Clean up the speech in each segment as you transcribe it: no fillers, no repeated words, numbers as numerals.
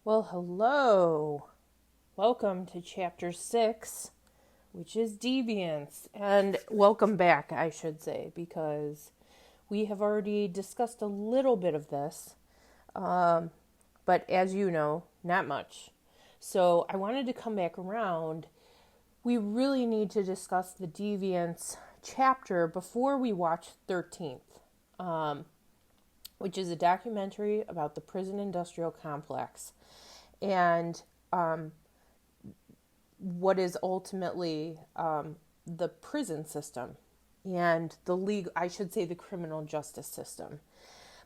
Well, hello. Welcome to Chapter 6, which is Deviance. And welcome back, I should say, because we have already discussed a little bit of this, but as you know, not much. So I wanted to come back around. We really need to discuss the Deviance chapter before we watch 13th, which is a documentary about the prison industrial complex. And what is ultimately the prison system and the criminal justice system.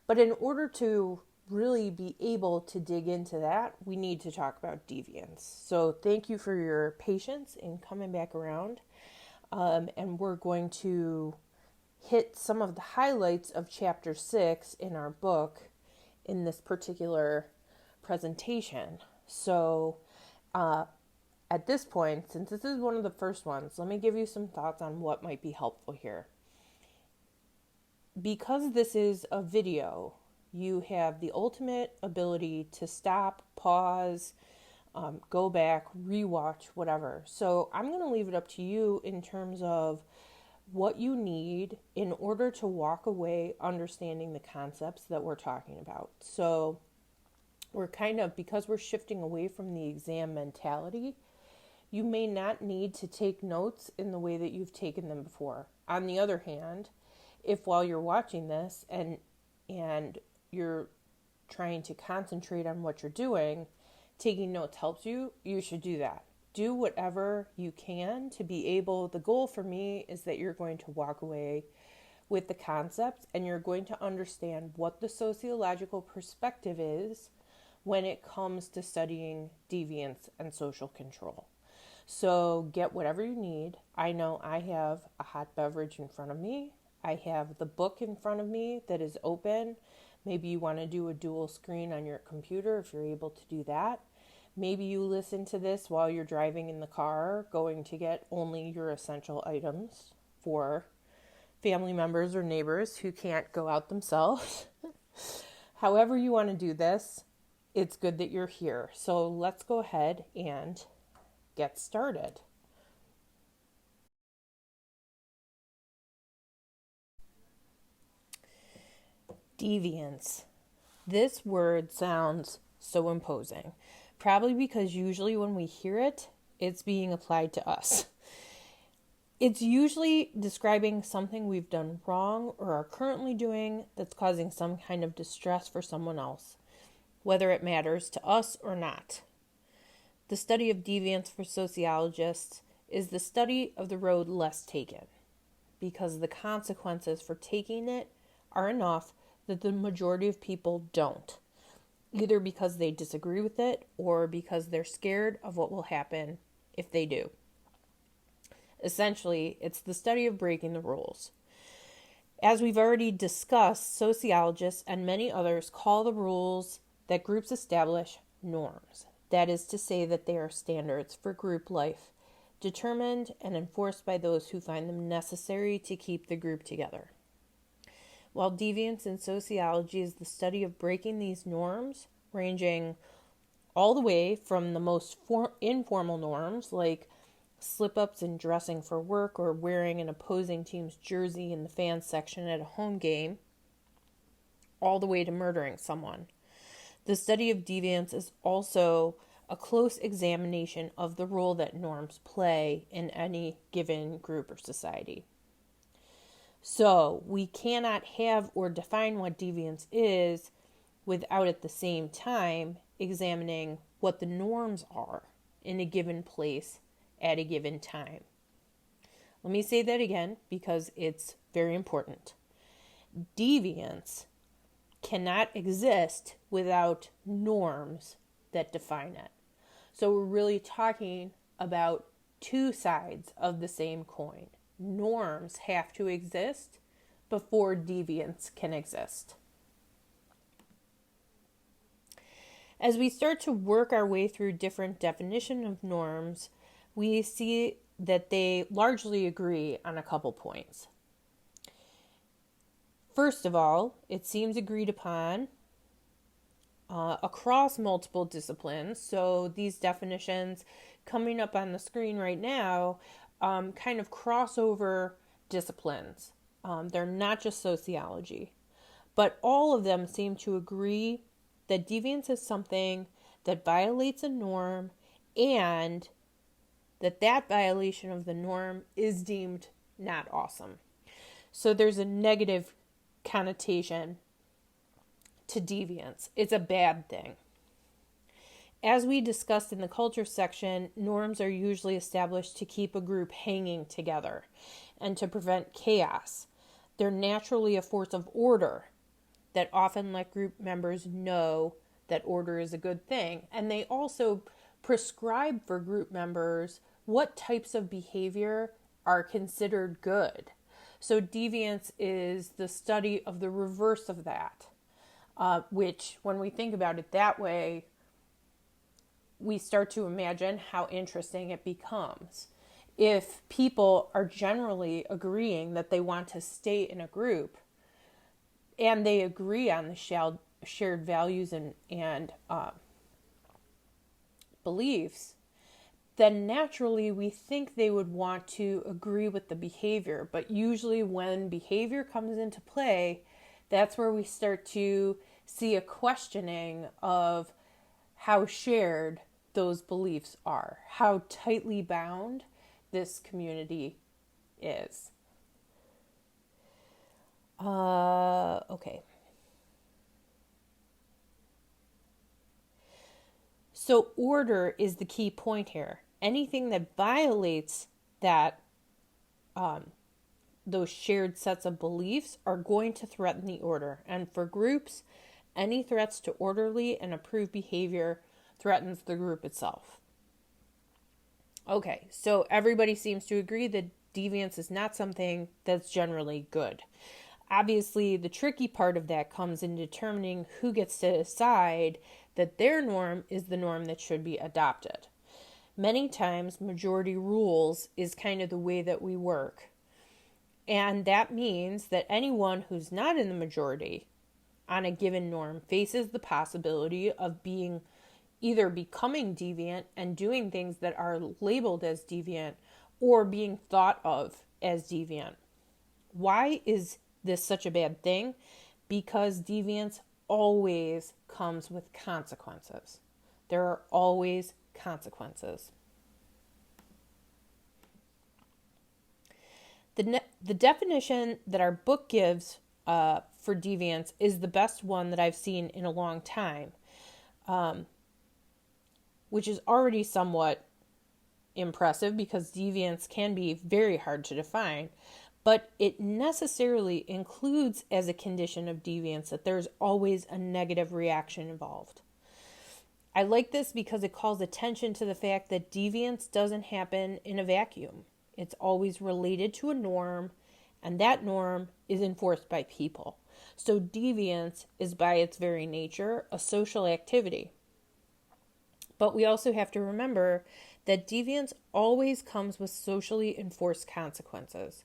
But in order to really be able to dig into that, we need to talk about deviance. So thank you for your patience in coming back around. And we're going to hit some of the highlights of chapter 6 in our book in this particular presentation. So at this point, since this is one of the first ones, let me give you some thoughts on what might be helpful here. Because this is a video, you have the ultimate ability to stop, pause, go back, rewatch, whatever. So I'm going to leave it up to you in terms of what you need in order to walk away understanding the concepts that we're talking about. So because we're shifting away from the exam mentality, you may not need to take notes in the way that you've taken them before. On the other hand, if while you're watching this and you're trying to concentrate on what you're doing, taking notes helps you, you should do that. Do whatever you can to be able, the goal for me is that you're going to walk away with the concepts and you're going to understand what the sociological perspective is when it comes to studying deviance and social control. So get whatever you need. I know I have a hot beverage in front of me. I have the book in front of me that is open. Maybe you want to do a dual screen on your computer if you're able to do that. Maybe you listen to this while you're driving in the car, going to get only your essential items for family members or neighbors who can't go out themselves. However you want to do this, it's good that you're here. So let's go ahead and get started. Deviance. This word sounds so imposing, probably because usually when we hear it, it's being applied to us. It's usually describing something we've done wrong or are currently doing that's causing some kind of distress for someone else, whether it matters to us or not. The study of deviance for sociologists is the study of the road less taken, because the consequences for taking it are enough that the majority of people don't, either because they disagree with it or because they're scared of what will happen if they do. Essentially, it's the study of breaking the rules. As we've already discussed, sociologists and many others call the rules that groups establish norms. That is to say that they are standards for group life, determined and enforced by those who find them necessary to keep the group together. While deviance in sociology is the study of breaking these norms, ranging all the way from the most informal norms like slip-ups in dressing for work or wearing an opposing team's jersey in the fans section at a home game, all the way to murdering someone. The study of deviance is also a close examination of the role that norms play in any given group or society. So we cannot have or define what deviance is without at the same time examining what the norms are in a given place at a given time. Let me say that again because it's very important. Deviance cannot exist without norms that define it. So we're really talking about two sides of the same coin. Norms have to exist before deviance can exist. As we start to work our way through different definitions of norms, we see that they largely agree on a couple points. First of all, it seems agreed upon across multiple disciplines. So these definitions coming up on the screen right now kind of cross over disciplines. They're not just sociology, but all of them seem to agree that deviance is something that violates a norm, and that violation of the norm is deemed not awesome. So there's a negative connotation to deviance. It's a bad thing. As we discussed in the culture section, norms are usually established to keep a group hanging together and to prevent chaos. They're naturally a force of order that often let group members know that order is a good thing. And they also prescribe for group members what types of behavior are considered good. So deviance is the study of the reverse of that, which, when we think about it that way, we start to imagine how interesting it becomes. If people are generally agreeing that they want to stay in a group, and they agree on the shared values and beliefs, then naturally we think they would want to agree with the behavior. But usually when behavior comes into play, that's where we start to see a questioning of how shared those beliefs are, how tightly bound this community is. Okay. So order is the key point here. Anything that violates that, those shared sets of beliefs are going to threaten the order. And for groups, any threats to orderly and approved behavior threatens the group itself. Okay, so everybody seems to agree that deviance is not something that's generally good. Obviously, the tricky part of that comes in determining who gets to decide that their norm is the norm that should be adopted. Many times, majority rules is kind of the way that we work. And that means that anyone who's not in the majority on a given norm faces the possibility of being either becoming deviant and doing things that are labeled as deviant, or being thought of as deviant. Why is this such a bad thing? Because deviance always comes with consequences. There are always consequences. The definition that our book gives for deviance is the best one that I've seen in a long time, which is already somewhat impressive because deviance can be very hard to define, but it necessarily includes as a condition of deviance that there's always a negative reaction involved. I like this because it calls attention to the fact that deviance doesn't happen in a vacuum. It's always related to a norm, and that norm is enforced by people. So deviance is by its very nature a social activity. But we also have to remember that deviance always comes with socially enforced consequences.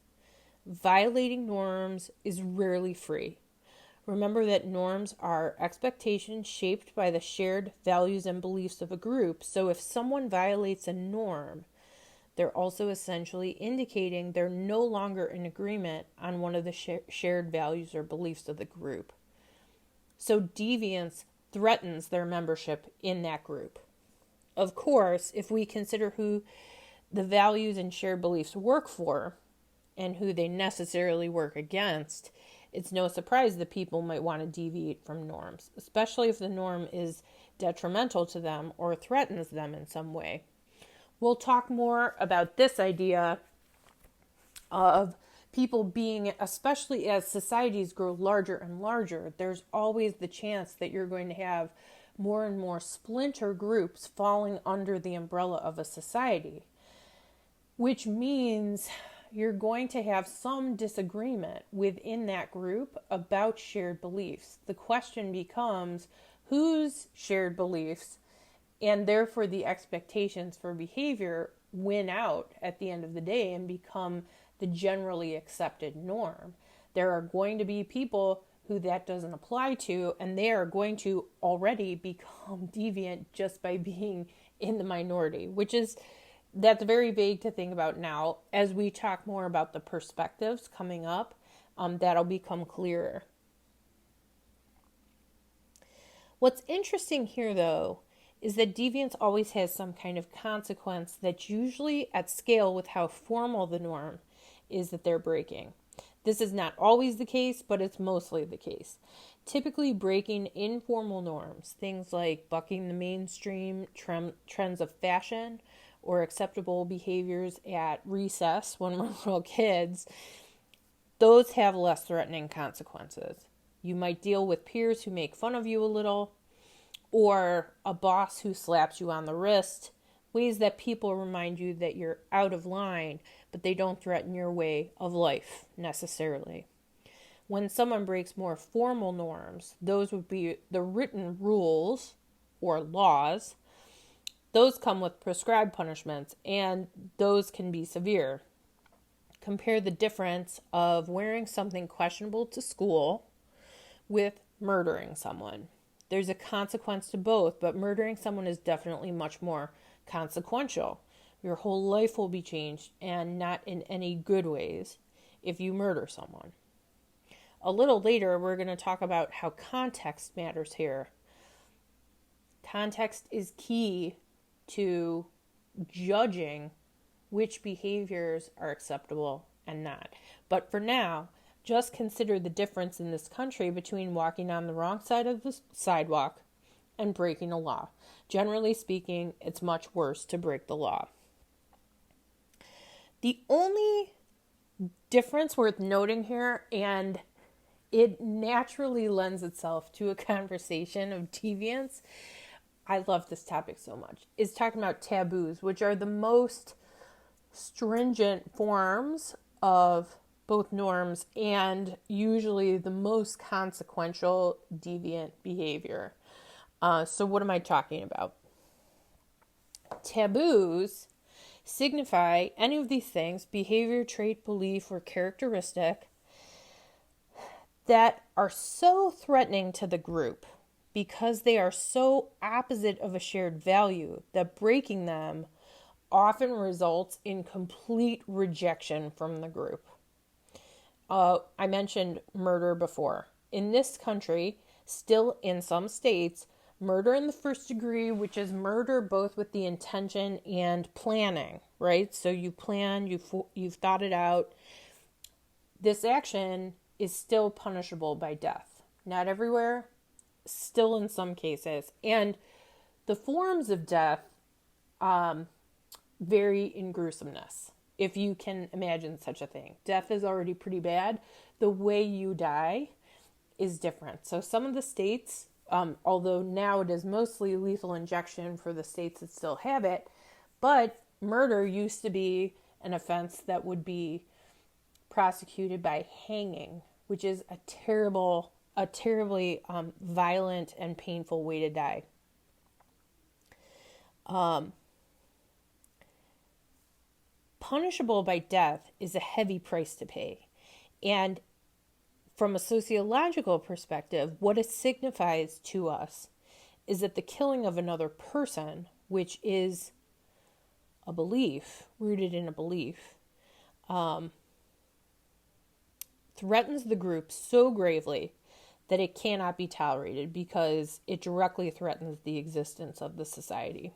Violating norms is rarely free. Remember that norms are expectations shaped by the shared values and beliefs of a group. So if someone violates a norm, they're also essentially indicating they're no longer in agreement on one of the shared values or beliefs of the group. So deviance threatens their membership in that group. Of course, if we consider who the values and shared beliefs work for and who they necessarily work against, it's no surprise that people might want to deviate from norms, especially if the norm is detrimental to them or threatens them in some way. We'll talk more about this idea of people being, especially as societies grow larger and larger, there's always the chance that you're going to have more and more splinter groups falling under the umbrella of a society, which means you're going to have some disagreement within that group about shared beliefs. The question becomes whose shared beliefs and therefore the expectations for behavior win out at the end of the day and become the generally accepted norm. There are going to be people who that doesn't apply to, and they are going to already become deviant just by being in the minority, that's very vague to think about now. As we talk more about the perspectives coming up, that'll become clearer. What's interesting here, though, is that deviance always has some kind of consequence that's usually at scale with how formal the norm is that they're breaking. This is not always the case, but it's mostly the case. Typically breaking informal norms, things like bucking the mainstream trends of fashion or acceptable behaviors at recess when we're little kids, those have less threatening consequences. You might deal with peers who make fun of you a little, or a boss who slaps you on the wrist, ways that people remind you that you're out of line, but they don't threaten your way of life necessarily. When someone breaks more formal norms, those would be the written rules or laws. Those come with prescribed punishments, and those can be severe. Compare the difference of wearing something questionable to school with murdering someone. There's a consequence to both, but murdering someone is definitely much more consequential. Your whole life will be changed, and not in any good ways, if you murder someone. A little later, we're going to talk about how context matters here. Context is key to judging which behaviors are acceptable and not. But for now, just consider the difference in this country between walking on the wrong side of the sidewalk and breaking a law. Generally speaking, it's much worse to break the law. The only difference worth noting here, and it naturally lends itself to a conversation of deviance, I love this topic so much, is talking about taboos, which are the most stringent forms of both norms and usually the most consequential deviant behavior. So what am I talking about? Taboos signify any of these things, behavior, trait, belief, or characteristic, that are so threatening to the group because they are so opposite of a shared value that breaking them often results in complete rejection from the group. I mentioned murder before. In this country, still in some states, murder in the first degree, which is murder both with the intention and planning, right? So you plan, you've thought it out. This action is still punishable by death. Not everywhere, still in some cases. And the forms of death vary in gruesomeness, if you can imagine such a thing. Death is already pretty bad. The way you die is different. So some of the states, although now it is mostly lethal injection for the states that still have it, but murder used to be an offense that would be prosecuted by hanging, which is a terribly violent and painful way to die. Punishable by death is a heavy price to pay. And from a sociological perspective, what it signifies to us is that the killing of another person, which is a belief, rooted in a belief, threatens the group so gravely that it cannot be tolerated because it directly threatens the existence of the society.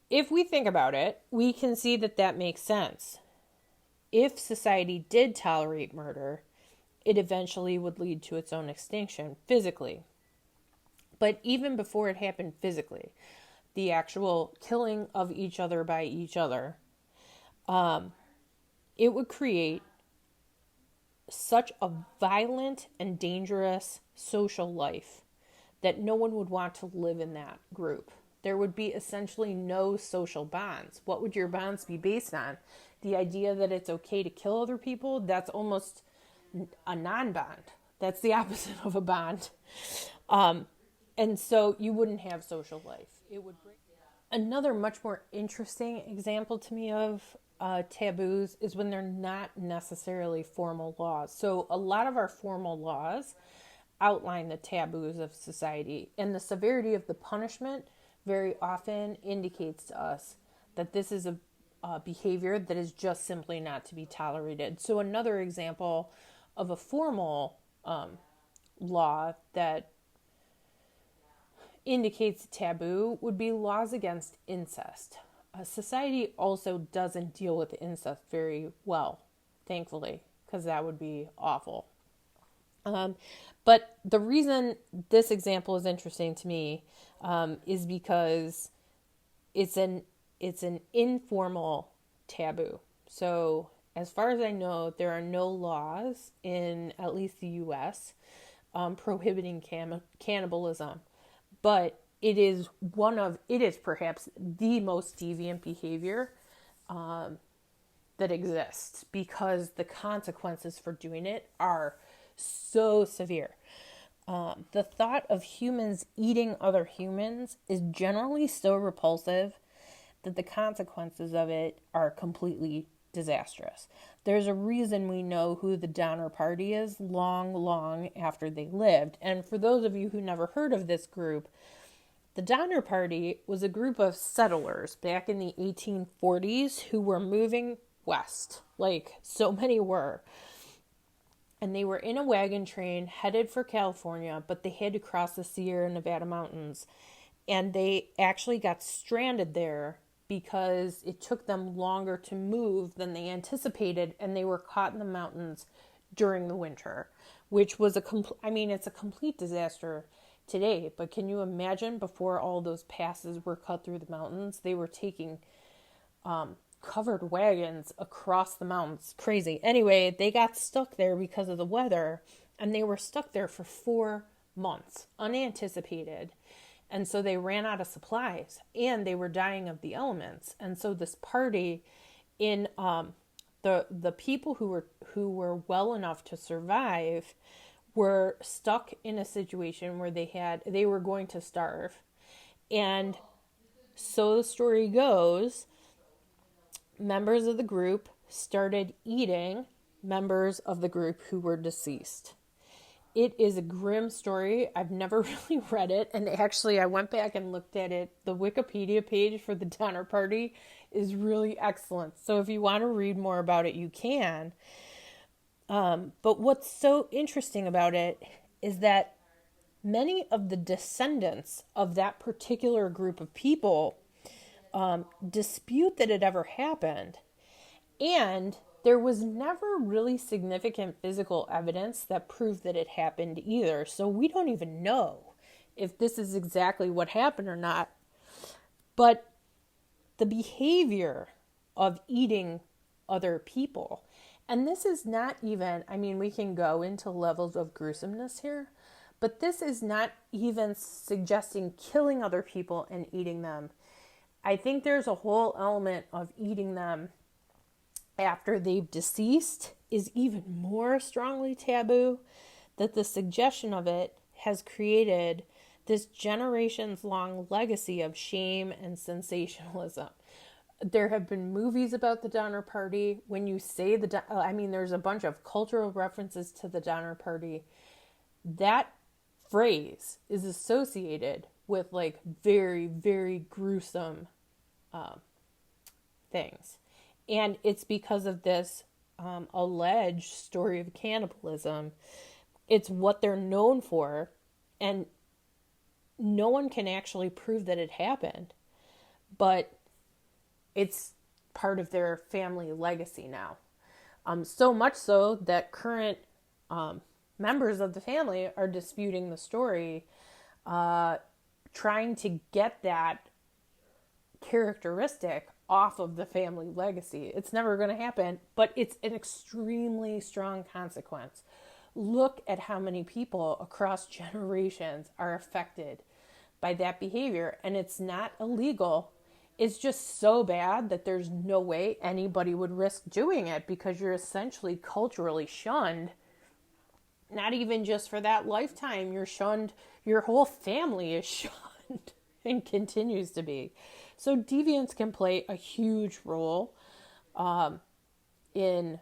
If we think about it, we can see that that makes sense. If society did tolerate murder, it eventually would lead to its own extinction physically. But even before it happened physically, the actual killing of each other by each other, it would create such a violent and dangerous social life that no one would want to live in that group. There would be essentially no social bonds. What would your bonds be based on? The idea that it's okay to kill other people? That's almost a non-bond. That's the opposite of a bond. And so you wouldn't have social life. It would break. Another much more interesting example to me of taboos is when they're not necessarily formal laws. So a lot of our formal laws outline the taboos of society, and the severity of the punishment very often indicates to us that this is a behavior that is just simply not to be tolerated. So another example of a formal law that indicates a taboo would be laws against incest. Society also doesn't deal with incest very well, thankfully, because that would be awful. But the reason this example is interesting to me is because it's an informal taboo. So as far as I know, there are no laws in at least the U.S. Prohibiting cannibalism, but it is perhaps the most deviant behavior that exists, because the consequences for doing it are so severe. The thought of humans eating other humans is generally so repulsive that the consequences of it are completely disastrous. There's a reason we know who the Donner Party is long after they lived. And for those of you who never heard of this group, the Donner Party was a group of settlers back in the 1840s who were moving west, like so many were. And they were in a wagon train headed for California, but they had to cross the Sierra Nevada mountains. And they actually got stranded there because it took them longer to move than they anticipated, and they were caught in the mountains during the winter, which was it's a complete disaster today. But can you imagine before all those passes were cut through the mountains? They were taking covered wagons across the mountains. Crazy. Anyway, they got stuck there because of the weather, and they were stuck there for 4 months, unanticipated. And so they ran out of supplies, and they were dying of the elements. And so this party, in the people who were well enough to survive, were stuck in a situation where they were going to starve. And so the story goes, members of the group started eating members of the group who were deceased. It is a grim story. I've never really read it. And actually, I went back and looked at it. The Wikipedia page for the Donner Party is really excellent. So if you want to read more about it, you can. But what's so interesting about it is that many of the descendants of that particular group of people dispute that it ever happened. And there was never really significant physical evidence that proved that it happened either. So we don't even know if this is exactly what happened or not. But the behavior of eating other people, and this is not even, we can go into levels of gruesomeness here, but this is not even suggesting killing other people and eating them. I think there's a whole element of eating them after they've deceased is even more strongly taboo, that the suggestion of it has created this generations-long legacy of shame and sensationalism. There have been movies about the Donner Party. When you say there's a bunch of cultural references to the Donner Party. That phrase is associated with like very, very gruesome things. And it's because of this alleged story of cannibalism. It's what they're known for, and no one can actually prove that it happened. But it's part of their family legacy now. So much so that current members of the family are disputing the story, trying to get that characteristic off of the family legacy. It's never going to happen, but it's an extremely strong consequence. Look at how many people across generations are affected by that behavior, and it's not illegal. It's just so bad that there's no way anybody would risk doing it, because you're essentially culturally shunned. Not even just for that lifetime, you're shunned. Your whole family is shunned and continues to be. So deviance can play a huge role in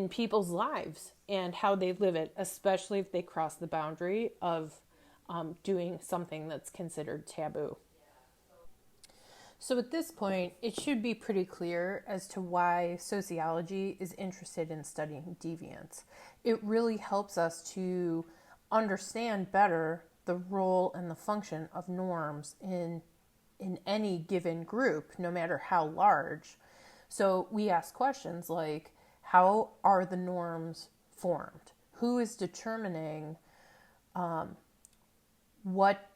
people's lives and how they live it, especially if they cross the boundary of doing something that's considered taboo. So at this point, it should be pretty clear as to why sociology is interested in studying deviance. It really helps us to understand better the role and the function of norms in any given group, no matter how large. So we ask questions like, how are the norms formed? Who is determining what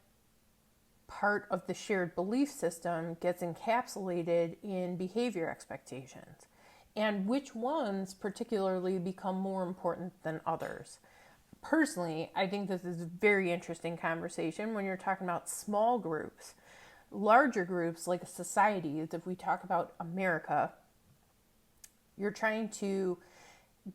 part of the shared belief system gets encapsulated in behavior expectations? And which ones particularly become more important than others? Personally, I think this is a very interesting conversation when you're talking about small groups. Larger groups like societies, if we talk about America, you're trying to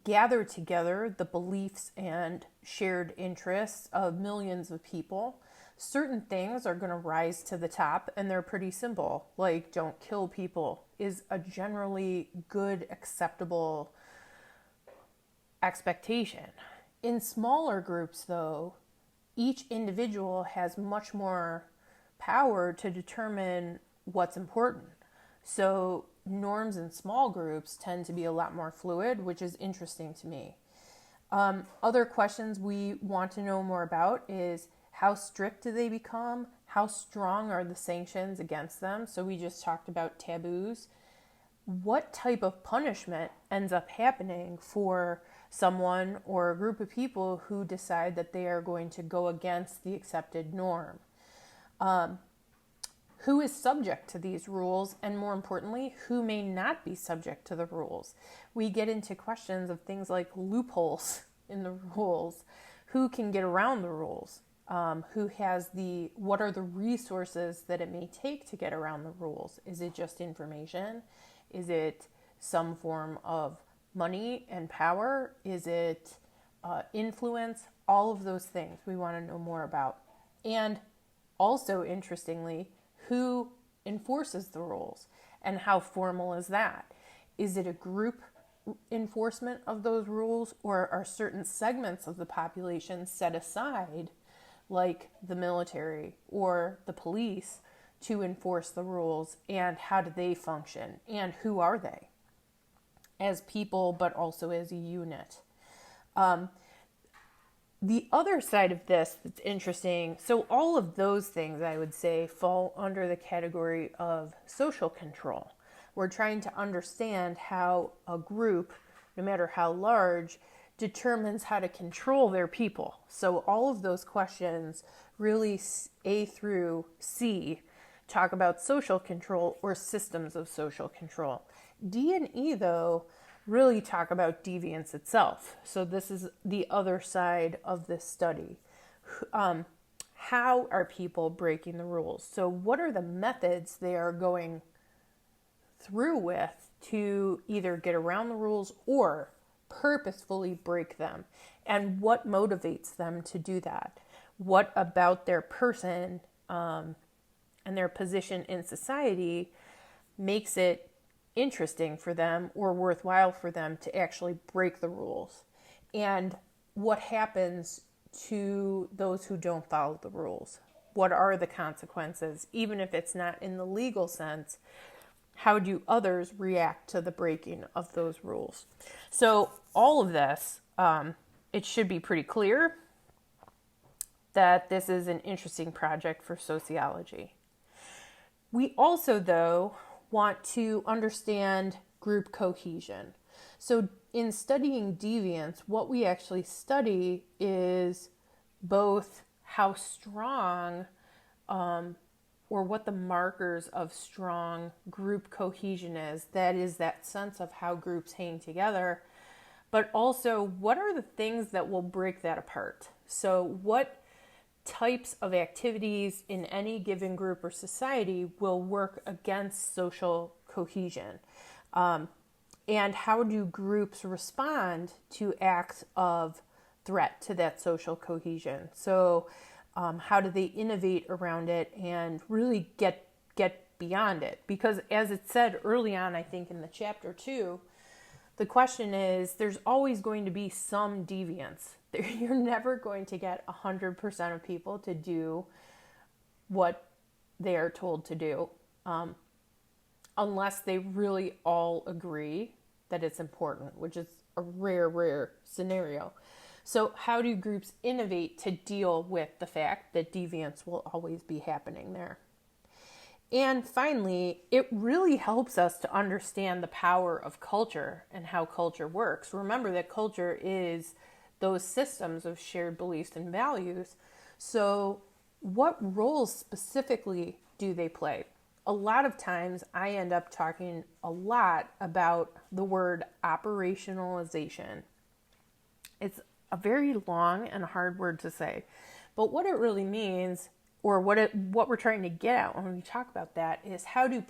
gather together the beliefs and shared interests of millions of people. Certain things are going to rise to the top, and they're pretty simple, like don't kill people is a generally good, acceptable expectation. In smaller groups, though, each individual has much more power to determine what's important. So norms in small groups tend to be a lot more fluid, which is interesting to me. Other questions we want to know more about is how strict do they become? How strong are the sanctions against them? So we just talked about taboos. What type of punishment ends up happening for someone or a group of people who decide that they are going to go against the accepted norm? Who is subject to these rules, and more importantly, who may not be subject to the rules? We get into questions of things like loopholes in the rules, who can get around the rules, what are the resources that it may take to get around the rules? Is it just information? Is it some form of money and power? Is it influence? All of those things we want to know more about. And also, interestingly, who enforces the rules and how formal is that? Is it a group enforcement of those rules, or are certain segments of the population set aside, like the military or the police, to enforce the rules? And how do they function? And who are they as people, but also as a unit? The other side of this that's interesting, so all of those things I would say fall under the category of social control. We're trying to understand how a group, no matter how large, determines how to control their people. So all of those questions, really A through C, talk about social control or systems of social control. D and E, though, really talk about deviance itself. So this is the other side of this study. How are people breaking the rules? So what are the methods they are going through with to either get around the rules or purposefully break them? And what motivates them to do that? What about their person and their position in society makes it interesting for them or worthwhile for them to actually break the rules? And what happens to those who don't follow the rules? What are the consequences? Even if it's not in the legal sense, how do others react to the breaking of those rules? So all of this, it should be pretty clear that this is an interesting project for sociology. We also, though, want to understand group cohesion. So in studying deviance, what we actually study is both how strong or what the markers of strong group cohesion is. That is that sense of how groups hang together, but also what are the things that will break that apart? So what types of activities in any given group or society will work against social cohesion? And how do groups respond to acts of threat to that social cohesion? So how do they innovate around it and really get beyond it. Because as it said early on, I think in the chapter 2, the question is, there's always going to be some deviance. You're never going to get 100% of people to do what they are told to do, unless they really all agree that it's important, which is a rare scenario. So how do groups innovate to deal with the fact that deviance will always be happening there? And finally, it really helps us to understand the power of culture and how culture works. Remember that culture is those systems of shared beliefs and values. So what roles specifically do they play? A lot of times I end up talking a lot about the word operationalization. It's a very long and hard word to say, but what it really means, or what we're trying to get at when we talk about that, is how do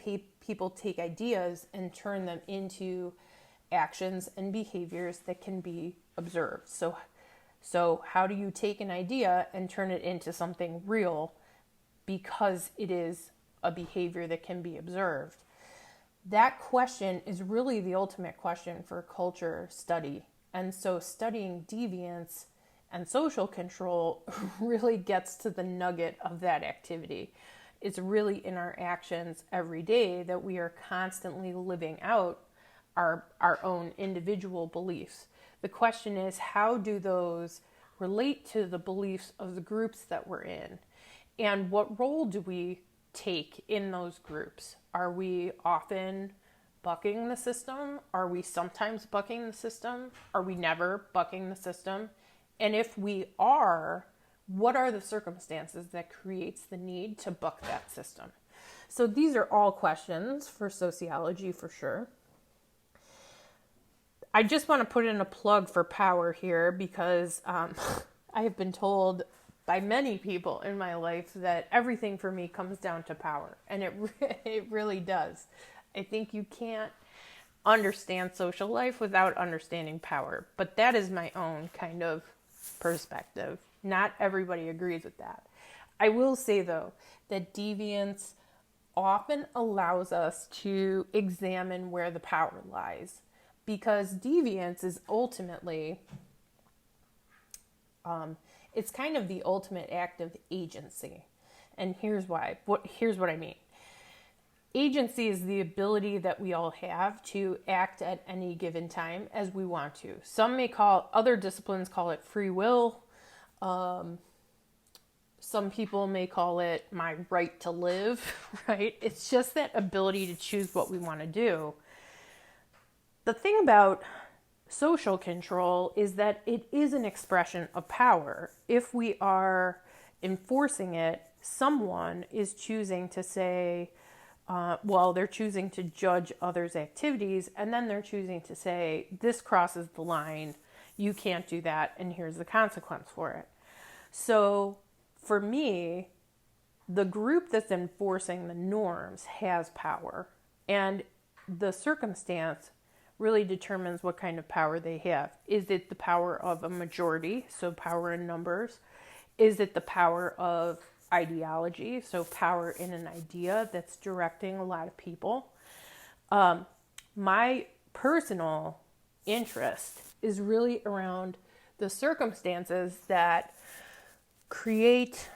people take ideas and turn them into actions and behaviors that can be observed. So how do you take an idea and turn it into something real because it is a behavior that can be observed? That question is really the ultimate question for culture study. And so studying deviance and social control really gets to the nugget of that activity. It's really in our actions every day that we are constantly living out our own individual beliefs. The question is, how do those relate to the beliefs of the groups that we're in? And what role do we take in those groups? Are we often bucking the system? Are we sometimes bucking the system? Are we never bucking the system? And if we are, what are the circumstances that creates the need to buck that system? So these are all questions for sociology for sure. I just want to put in a plug for power here because I have been told by many people in my life that everything for me comes down to power. And it really does. I think you can't understand social life without understanding power. But that is my own kind of perspective. Not everybody agrees with that. I will say, though, that deviance often allows us to examine where the power lies. Because deviance is ultimately, it's kind of the ultimate act of agency. And here's why. Here's what I mean. Agency is the ability that we all have to act at any given time as we want to. Other disciplines call it free will. Some people may call it my right to live, right? It's just that ability to choose what we want to do. The thing about social control is that it is an expression of power. If we are enforcing it, someone is choosing to say, they're choosing to judge others' activities, and then they're choosing to say, this crosses the line, you can't do that, and here's the consequence for it. So for me, the group that's enforcing the norms has power, and the circumstance really determines what kind of power they have. Is it the power of a majority, so power in numbers? Is it the power of ideology, so power in an idea that's directing a lot of people? My personal interest is really around the circumstances that create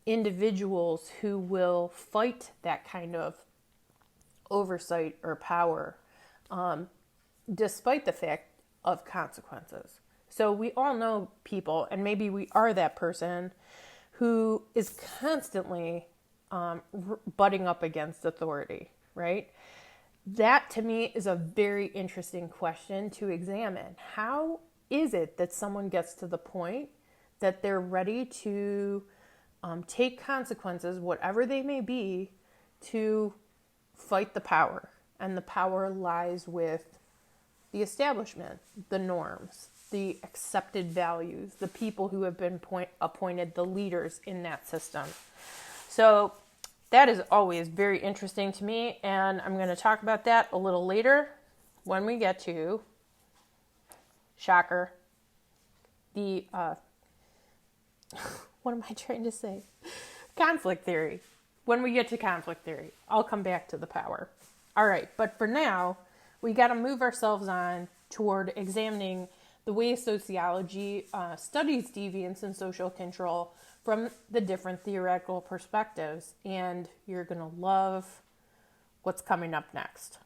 individuals who will fight that kind of oversight or power, despite the fact of consequences. So we all know people, and maybe we are that person, who is constantly butting up against authority, right? That to me is a very interesting question to examine. How is it that someone gets to the point that they're ready to take consequences, whatever they may be, to fight the power? And the power lies with the establishment, the norms, the accepted values, the people who have been appointed the leaders in that system. So that is always very interesting to me, and I'm going to talk about that a little later when we get to, shocker, the, what am I trying to say? Conflict theory. when we get to conflict theory, I'll come back to the power. All right, but for now, we got to move ourselves on toward examining the way sociology studies deviance and social control from the different theoretical perspectives, and you're going to love what's coming up next.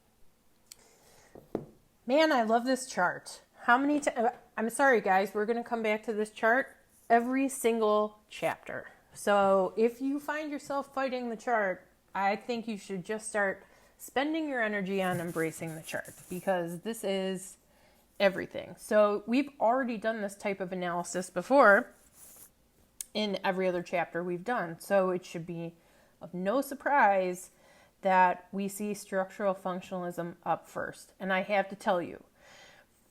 Man, I love this chart. How many times? I'm sorry, guys, we're going to come back to this chart every single chapter. So if you find yourself fighting the chart, I think you should just start spending your energy on embracing the chart, because this is everything. So we've already done this type of analysis before in every other chapter we've done. So it should be of no surprise that we see structural functionalism up first. And I have to tell you,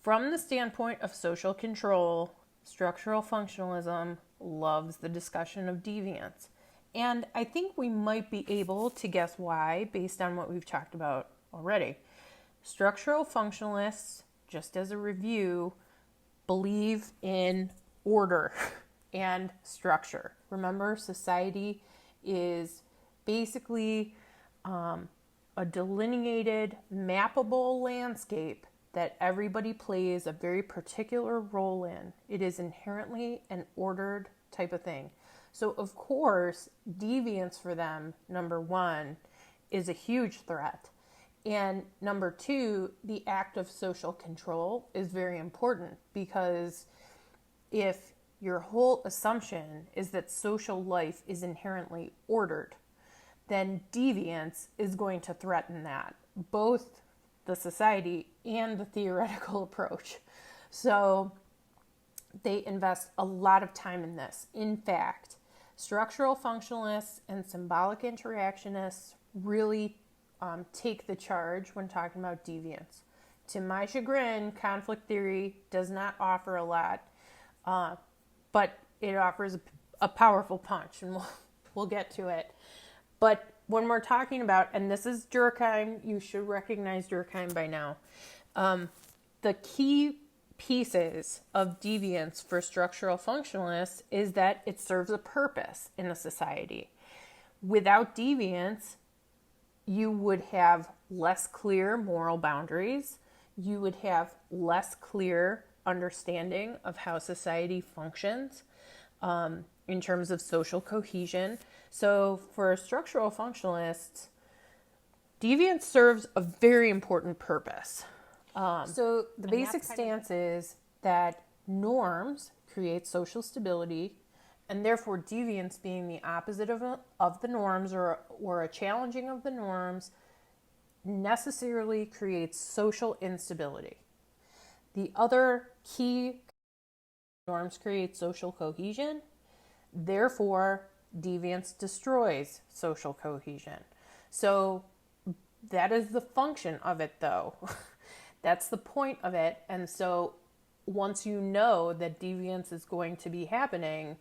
from the standpoint of social control, structural functionalism loves the discussion of deviance. And I think we might be able to guess why based on what we've talked about already. Structural functionalists, just as a review, believe in order and structure. Remember, society is basically a delineated, mappable landscape that everybody plays a very particular role in. It is inherently an ordered type of thing. So, of course, deviance for them, number one, is a huge threat. And number two, the act of social control is very important, because if your whole assumption is that social life is inherently ordered, then deviance is going to threaten that, both the society and the theoretical approach. So they invest a lot of time in this. In fact, structural functionalists and symbolic interactionists really take the charge when talking about deviance. To my chagrin, conflict theory does not offer a lot, but it offers a powerful punch, and we'll get to it. But when we're talking about, and this is Durkheim, you should recognize Durkheim by now, the key pieces of deviance for structural functionalists is that it serves a purpose in a society. Without deviance, you would have less clear moral boundaries. You would have less clear understanding of how society functions in terms of social cohesion. So for structural functionalists, deviance serves a very important purpose. So the basic stance is that norms create social stability, and therefore deviance, being the opposite of the norms or a challenging of the norms, necessarily creates social instability. The other key norms create social cohesion, therefore deviance destroys social cohesion. So that is the function of it, though. That's the point of it. And so once you know that deviance is going to be happening,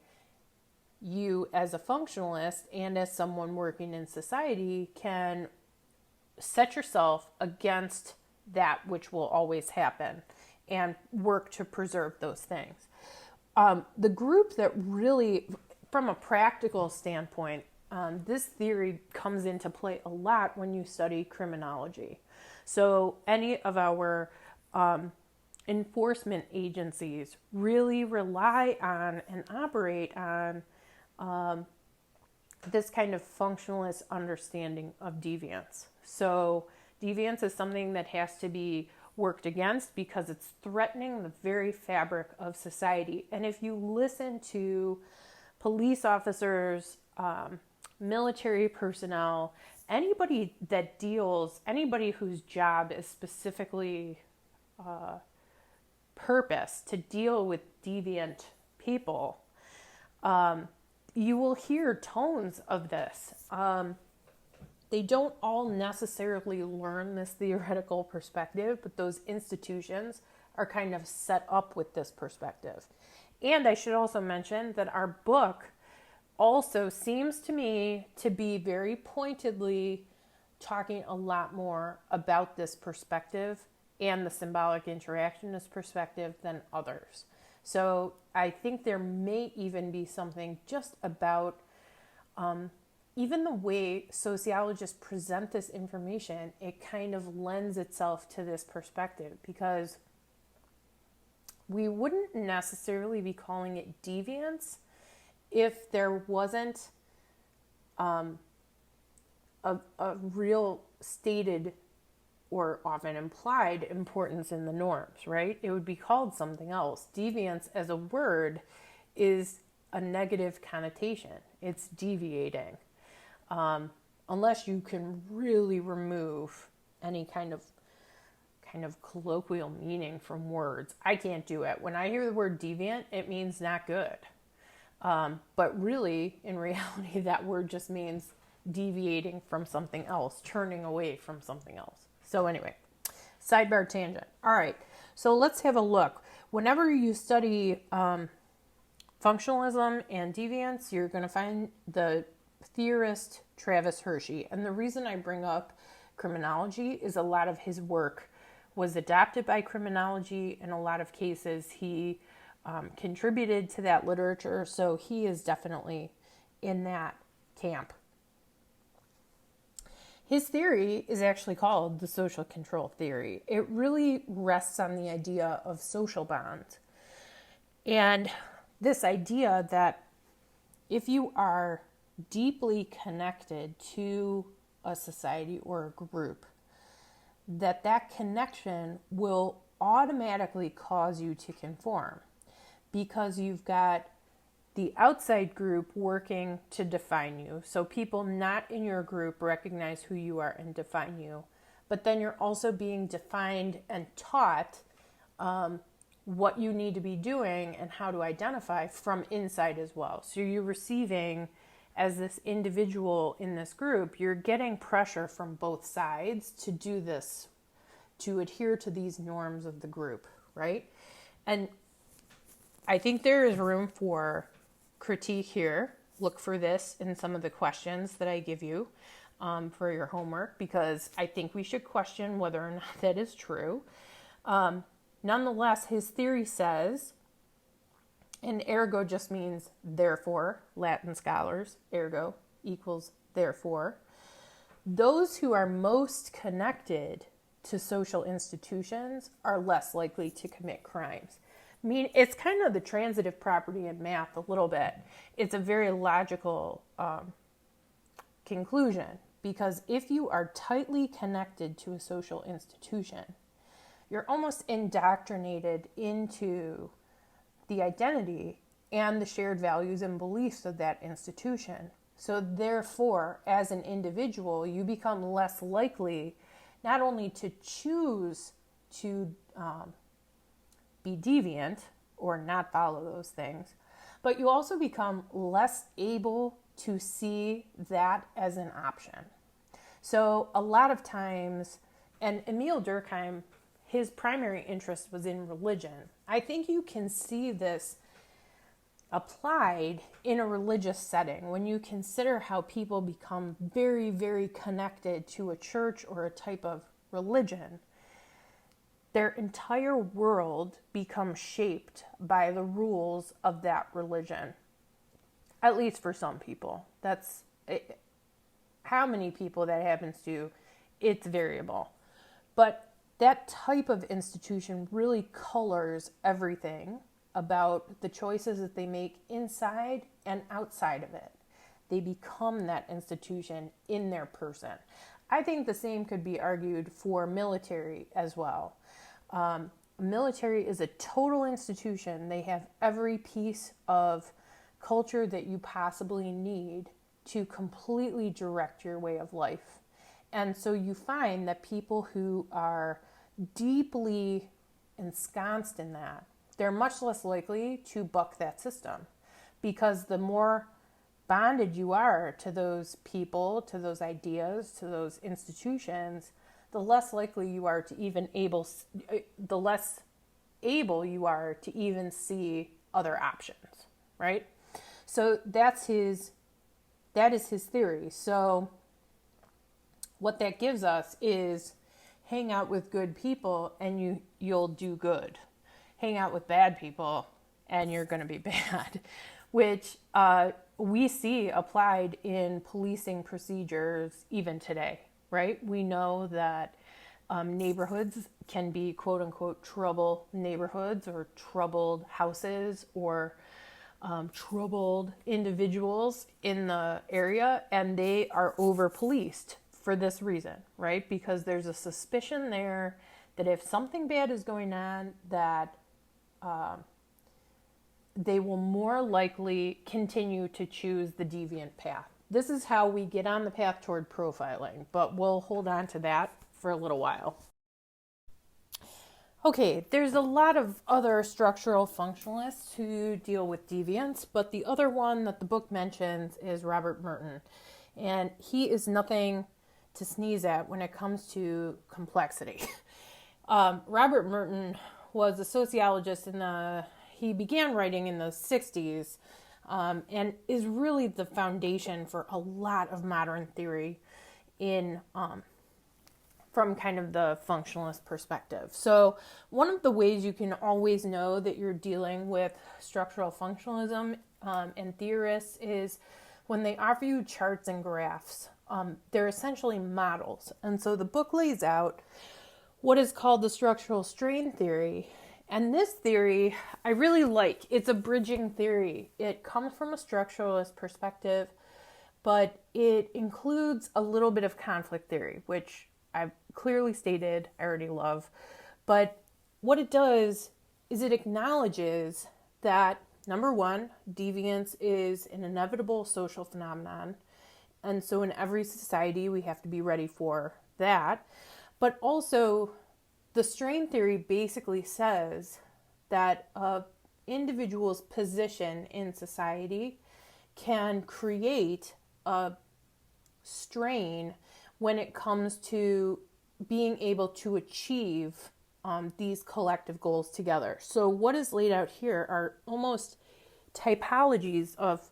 you as a functionalist and as someone working in society can set yourself against that which will always happen and work to preserve those things. The group that really, from a practical standpoint, this theory comes into play a lot when you study criminology. So any of our enforcement agencies really rely on and operate on this kind of functionalist understanding of deviance. So deviance is something that has to be worked against because it's threatening the very fabric of society. And if you listen to police officers, military personnel, anybody whose job is specifically purpose to deal with deviant people, you will hear tones of this. They don't all necessarily learn this theoretical perspective, but those institutions are kind of set up with this perspective. And I should also mention that our book also seems to me to be very pointedly talking a lot more about this perspective and the symbolic interactionist perspective than others. So I think there may even be something just about even the way sociologists present this information, it kind of lends itself to this perspective, because we wouldn't necessarily be calling it deviance if there wasn't a real stated or often implied importance in the norms, right? It would be called something else. Deviance as a word is a negative connotation. It's deviating. Unless you can really remove any kind of colloquial meaning from words. I can't do it. When I hear the word deviant, it means not good. But really, in reality, that word just means deviating from something else, turning away from something else. So anyway, sidebar tangent. All right, so let's have a look. Whenever you study functionalism and deviance, you're going to find the theorist Travis Hershey. And the reason I bring up criminology is a lot of his work was adapted by criminology. In a lot of cases, he contributed to that literature. So he is definitely in that camp. His theory is actually called the social control theory. It really rests on the idea of social bonds. And this idea that if you are deeply connected to a society or a group, that connection will automatically cause you to conform, because you've got the outside group working to define you. So people not in your group recognize who you are and define you. But then you're also being defined and taught what you need to be doing and how to identify from inside as well. So you're receiving, as this individual in this group, you're getting pressure from both sides to do this, to adhere to these norms of the group, right? And I think there is room for critique here. Look for this in some of the questions that I give you for your homework, because I think we should question whether or not that is true. Nonetheless, his theory says, and ergo just means therefore, Latin scholars, ergo equals therefore, those who are most connected to social institutions are less likely to commit crimes. I mean, it's kind of the transitive property in math a little bit. It's a very logical conclusion, because if you are tightly connected to a social institution, you're almost indoctrinated into the identity and the shared values and beliefs of that institution. So therefore, as an individual, you become less likely not only to choose to be deviant or not follow those things, but you also become less able to see that as an option. So a lot of times, and Emil Durkheim, his primary interest was in religion. I think you can see this applied in a religious setting when you consider how people become very, very connected to a church or a type of religion. Their entire world becomes shaped by the rules of that religion. At least for some people. That's it. How many people that happens to, it's variable. But that type of institution really colors everything about the choices that they make inside and outside of it. They become that institution in their person. I think the same could be argued for military as well. Military is a total institution. They have every piece of culture that you possibly need to completely direct your way of life. And so you find that people who are deeply ensconced in that, they're much less likely to buck that system, because the more bonded you are to those people, to those ideas, to those institutions, the less likely you are to the less able you are to even see other options, right? So that is his theory. So what that gives us is hang out with good people and you'll do good. Hang out with bad people and you're going to be bad, which we see applied in policing procedures even today, right? We know that neighborhoods can be quote unquote trouble neighborhoods or troubled houses or troubled individuals in the area, and they are over policed for this reason, right? Because there's a suspicion there that if something bad is going on, that they will more likely continue to choose the deviant path. This is how we get on the path toward profiling, but we'll hold on to that for a little while. Okay, there's a lot of other structural functionalists who deal with deviance, but the other one that the book mentions is Robert Merton. And he is nothing to sneeze at when it comes to complexity. Robert Merton was a sociologist he began writing in the 60s, and is really the foundation for a lot of modern theory from kind of the functionalist perspective. So one of the ways you can always know that you're dealing with structural functionalism and theorists is when they offer you charts and graphs. They're essentially models. And so the book lays out what is called the structural strain theory. And this theory, I really like. It's a bridging theory. It comes from a structuralist perspective, but it includes a little bit of conflict theory, which I've clearly stated I already love. But what it does is it acknowledges that, number one, deviance is an inevitable social phenomenon. And so in every society, we have to be ready for that. But also, the strain theory basically says that an individual's position in society can create a strain when it comes to being able to achieve these collective goals together. So what is laid out here are almost typologies of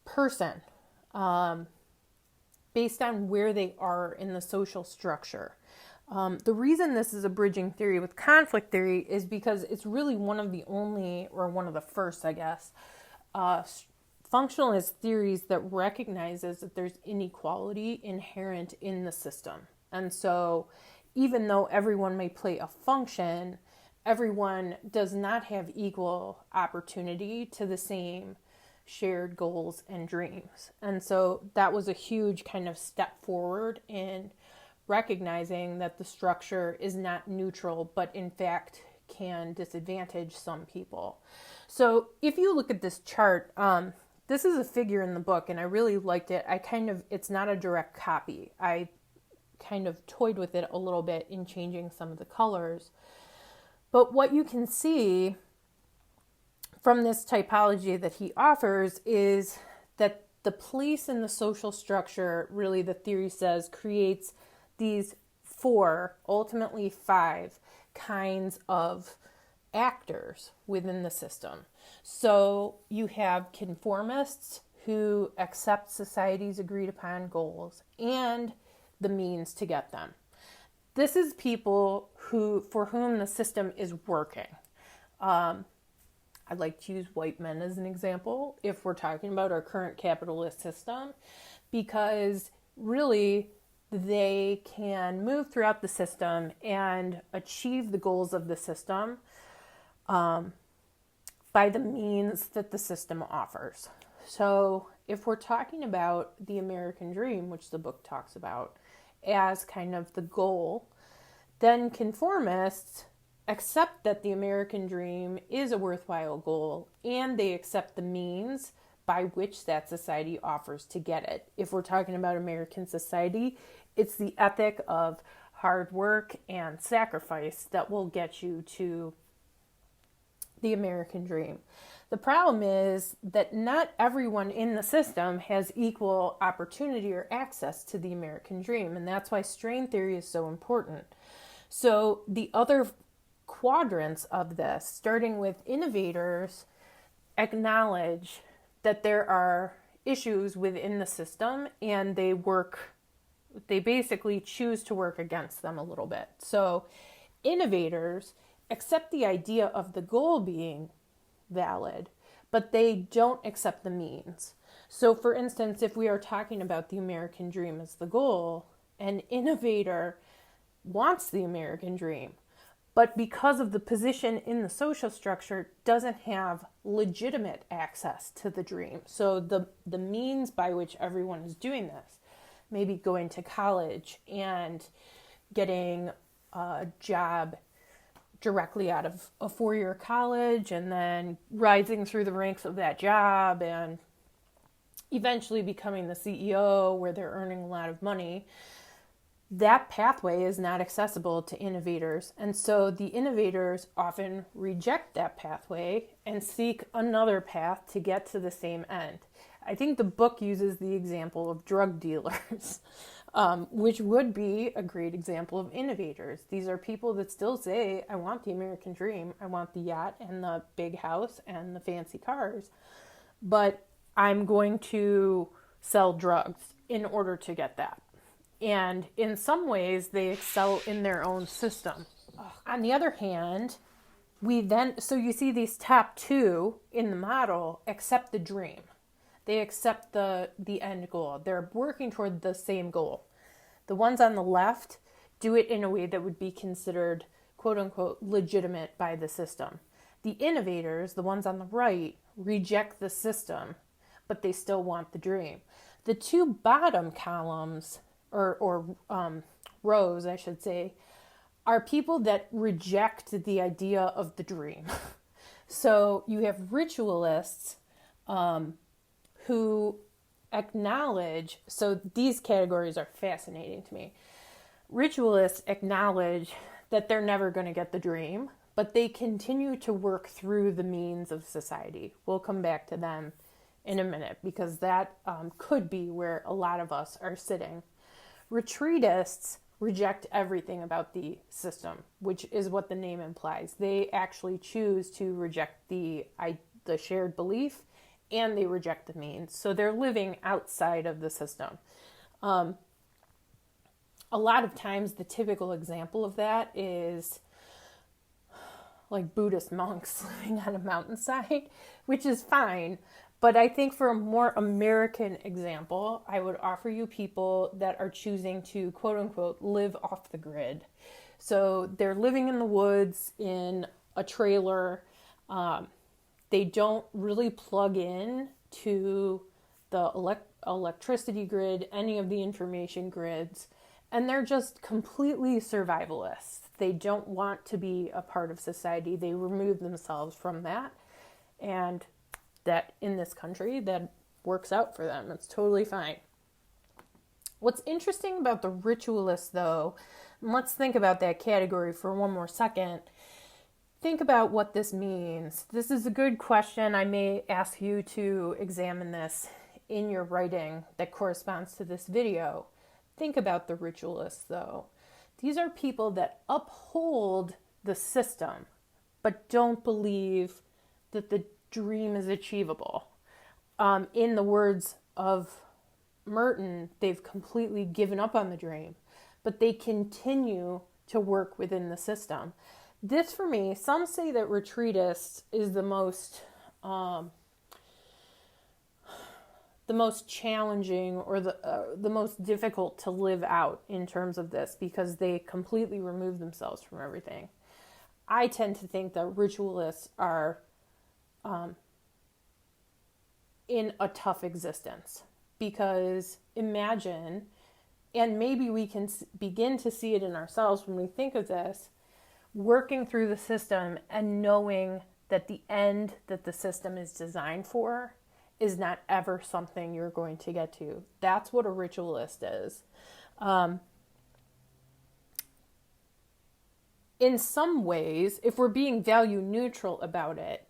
person based on where they are in the social structure. The reason this is a bridging theory with conflict theory is because it's really one of the only, or one of the first, I guess, functionalist theories that recognizes that there's inequality inherent in the system. And so even though everyone may play a function, everyone does not have equal opportunity to the same shared goals and dreams. And so that was a huge kind of step forward in recognizing that the structure is not neutral, but in fact can disadvantage some people. So if you look at this chart, this is a figure in the book and I really liked it. It's not a direct copy. I kind of toyed with it a little bit in changing some of the colors. But what you can see from this typology that he offers is that the place in the social structure, really the theory says, creates these 4, ultimately 5 kinds of actors within the system. So you have conformists who accept society's agreed upon goals and the means to get them. This is people for whom the system is working. I'd like to use white men as an example if we're talking about our current capitalist system, because really they can move throughout the system and achieve the goals of the system by the means that the system offers. So if we're talking about the American dream, which the book talks about as kind of the goal, then conformists accept that the American dream is a worthwhile goal and they accept the means by which that society offers to get it. If we're talking about American society, it's the ethic of hard work and sacrifice that will get you to the American dream. The problem is that not everyone in the system has equal opportunity or access to the American dream, and that's why strain theory is so important. So the other quadrants of this, starting with innovators, acknowledge that there are issues within the system and they basically choose to work against them a little bit. So innovators accept the idea of the goal being valid, but they don't accept the means. So for instance, if we are talking about the American dream as the goal, an innovator wants the American dream, but because of the position in the social structure, doesn't have legitimate access to the dream. So the means by which everyone is doing this, maybe going to college and getting a job directly out of a 4-year college and then rising through the ranks of that job and eventually becoming the CEO where they're earning a lot of money, that pathway is not accessible to innovators. And so the innovators often reject that pathway and seek another path to get to the same end. I think the book uses the example of drug dealers, which would be a great example of innovators. These are people that still say, I want the American dream. I want the yacht and the big house and the fancy cars, but I'm going to sell drugs in order to get that. And in some ways, they excel in their own system. On the other hand, so you see these top two in the model accept the dream. They accept the end goal. They're working toward the same goal. The ones on the left do it in a way that would be considered, quote unquote, legitimate by the system. The innovators, the ones on the right, reject the system, but they still want the dream. The two bottom columns, or rows, I should say, are people that reject the idea of the dream. So you have ritualists who acknowledge, so these categories are fascinating to me. Ritualists acknowledge that they're never going to get the dream, but they continue to work through the means of society. We'll come back to them in a minute because that could be where a lot of us are sitting. Retreatists reject everything about the system, which is what the name implies. They actually choose to reject the shared belief, and they reject the means. So they're living outside of the system. A lot of times the typical example of that is like Buddhist monks living on a mountainside, which is fine. But I think for a more American example, I would offer you people that are choosing to, quote unquote, live off the grid. So they're living in the woods in a trailer. They don't really plug in to the electricity grid, any of the information grids, and they're just completely survivalists. They don't want to be a part of society. They remove themselves from that. And that in this country, that works out for them. It's totally fine. What's interesting about the ritualists, though, and let's think about that category for one more second. Think about what this means. This is a good question. I may ask you to examine this in your writing that corresponds to this video. Think about the ritualists, though. These are people that uphold the system, but don't believe that the dream is achievable. In the words of Merton, they've completely given up on the dream, but they continue to work within the system. This, for me, some say that retreatists is the most challenging or the most difficult to live out in terms of this because they completely remove themselves from everything. I tend to think that ritualists are in a tough existence because imagine, and maybe we can begin to see it in ourselves when we think of this, working through the system and knowing that the end that the system is designed for is not ever something you're going to get to. That's what a ritualist is. In some ways, if we're being value neutral about it,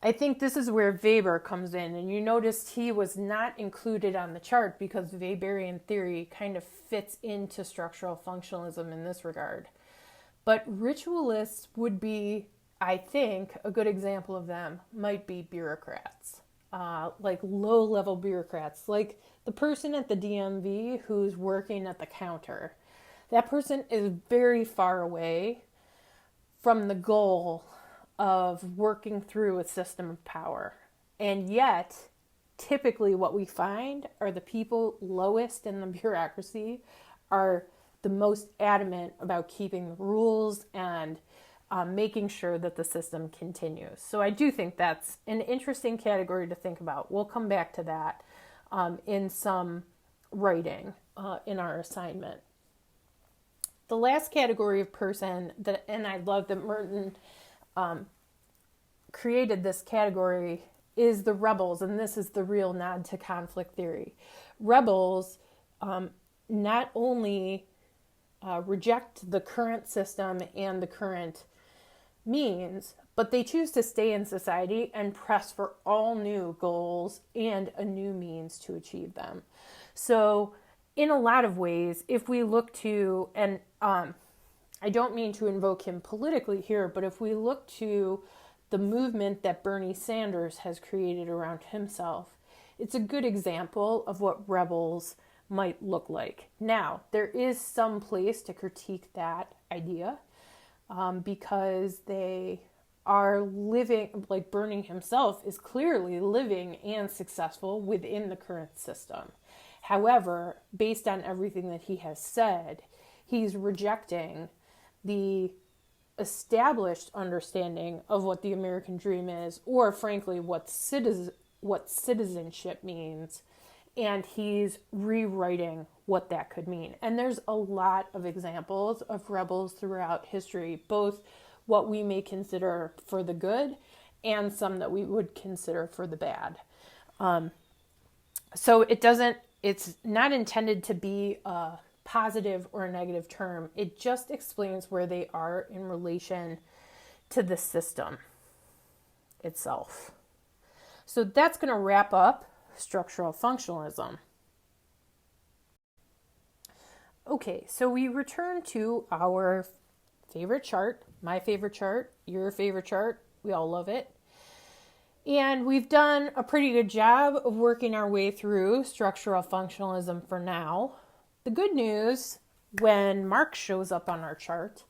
I think this is where Weber comes in, and you noticed he was not included on the chart because Weberian theory kind of fits into structural functionalism in this regard. But ritualists would be, I think, a good example of them might be bureaucrats, like low-level bureaucrats, like the person at the DMV who's working at the counter. That person is very far away from the goal of working through a system of power. And yet, typically what we find are the people lowest in the bureaucracy are the most adamant about keeping the rules and making sure that the system continues. So I do think that's an interesting category to think about. We'll come back to that in some writing in our assignment. The last category of person that, and I love that Merton created this category, is the rebels, and this is the real nod to conflict theory. Rebels not only reject the current system and the current means, but they choose to stay in society and press for all new goals and a new means to achieve them. So in a lot of ways, if we look to, and I don't mean to invoke him politically here, but if we look to the movement that Bernie Sanders has created around himself, it's a good example of what rebels might look like. Now, there is some place to critique that idea because they are living, like Bernie himself is clearly living and successful within the current system. However, based on everything that he has said, he's rejecting the established understanding of what the American dream is, or frankly, what citizenship means, and he's rewriting what that could mean. And there's a lot of examples of rebels throughout history, both what we may consider for the good and some that we would consider for the bad. So it's not intended to be a positive or a negative term. It just explains where they are in relation to the system itself. So that's going to wrap up structural functionalism. Okay, so we return to our favorite chart, my favorite chart, your favorite chart. We all love it. And we've done a pretty good job of working our way through structural functionalism for now. The good news, when Marx shows up on our chart,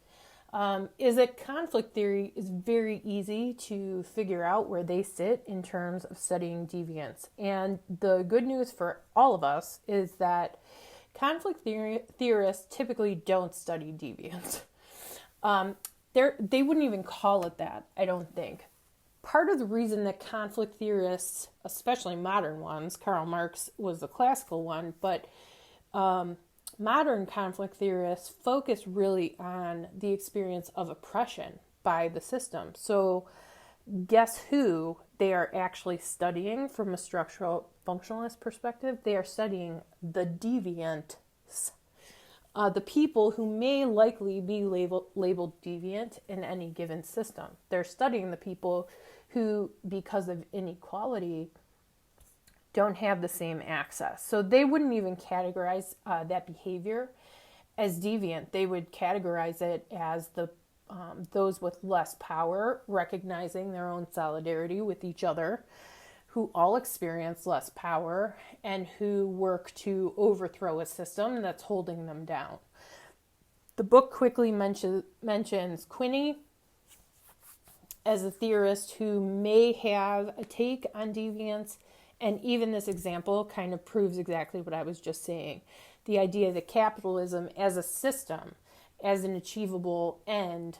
is that conflict theory is very easy to figure out where they sit in terms of studying deviance. And the good news for all of us is that conflict theorists typically don't study deviance. They wouldn't even call it that, I don't think. Part of the reason that conflict theorists, especially modern ones, Karl Marx was the classical one, but modern conflict theorists focus really on the experience of oppression by the system. So guess who they are actually studying from a structural functionalist perspective? They are studying the deviants, the people who may likely be labeled deviant in any given system. They're studying the people who, because of inequality, don't have the same access. So they wouldn't even categorize that behavior as deviant. They would categorize it as those with less power, recognizing their own solidarity with each other, who all experience less power and who work to overthrow a system that's holding them down. The book quickly mentions Quinney as a theorist who may have a take on deviance, and even this example kind of proves exactly what I was just saying. The idea that capitalism as a system, as an achievable end,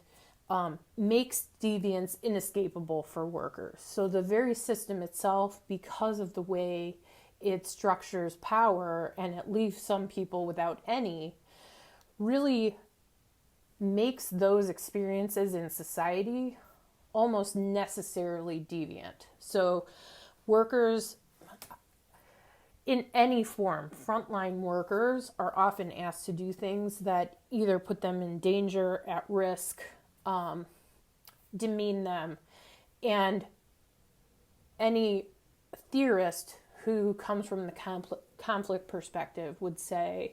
makes deviance inescapable for workers. So the very system itself, because of the way it structures power and it leaves some people without any, really makes those experiences in society almost necessarily deviant. So workers in any form, frontline workers are often asked to do things that either put them in danger, at risk, demean them. And any theorist who comes from the conflict perspective would say,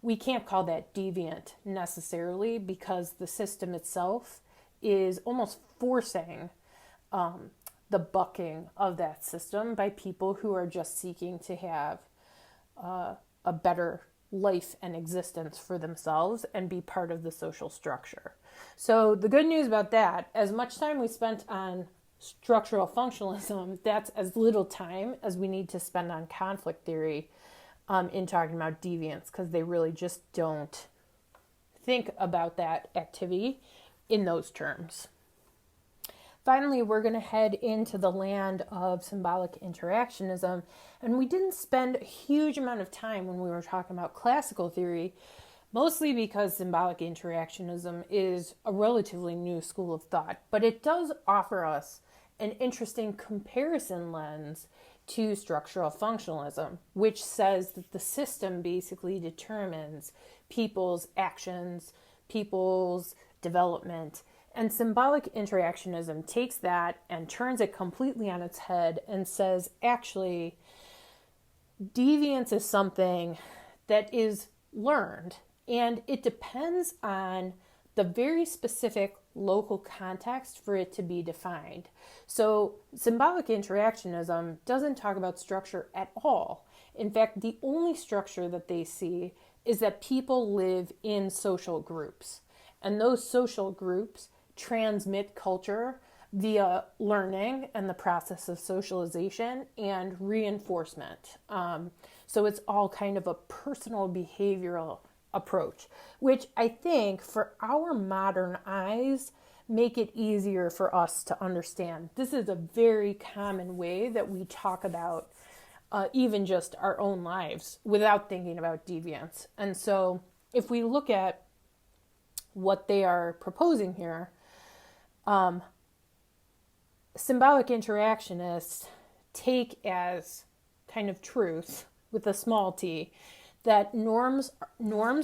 we can't call that deviant necessarily because the system itself is almost forcing the bucking of that system by people who are just seeking to have a better life and existence for themselves and be part of the social structure. So the good news about that, as much time we spent on structural functionalism, that's as little time as we need to spend on conflict theory in talking about deviance, because they really just don't think about that activity in those terms. Finally, we're going to head into the land of symbolic interactionism, and we didn't spend a huge amount of time when we were talking about classical theory, mostly because symbolic interactionism is a relatively new school of thought, but it does offer us an interesting comparison lens to structural functionalism, which says that the system basically determines people's actions, people's development. And symbolic interactionism takes that and turns it completely on its head and says, actually, deviance is something that is learned, and it depends on the very specific local context for it to be defined. So symbolic interactionism doesn't talk about structure at all. In fact, the only structure that they see is that people live in social groups, and those social groups transmit culture via learning and the process of socialization and reinforcement. So it's all kind of a personal behavioral approach, which I think for our modern eyes make it easier for us to understand. This is a very common way that we talk about even just our own lives without thinking about deviance. And so if we look at what they are proposing here, symbolic interactionists take as kind of truth with a small t that norms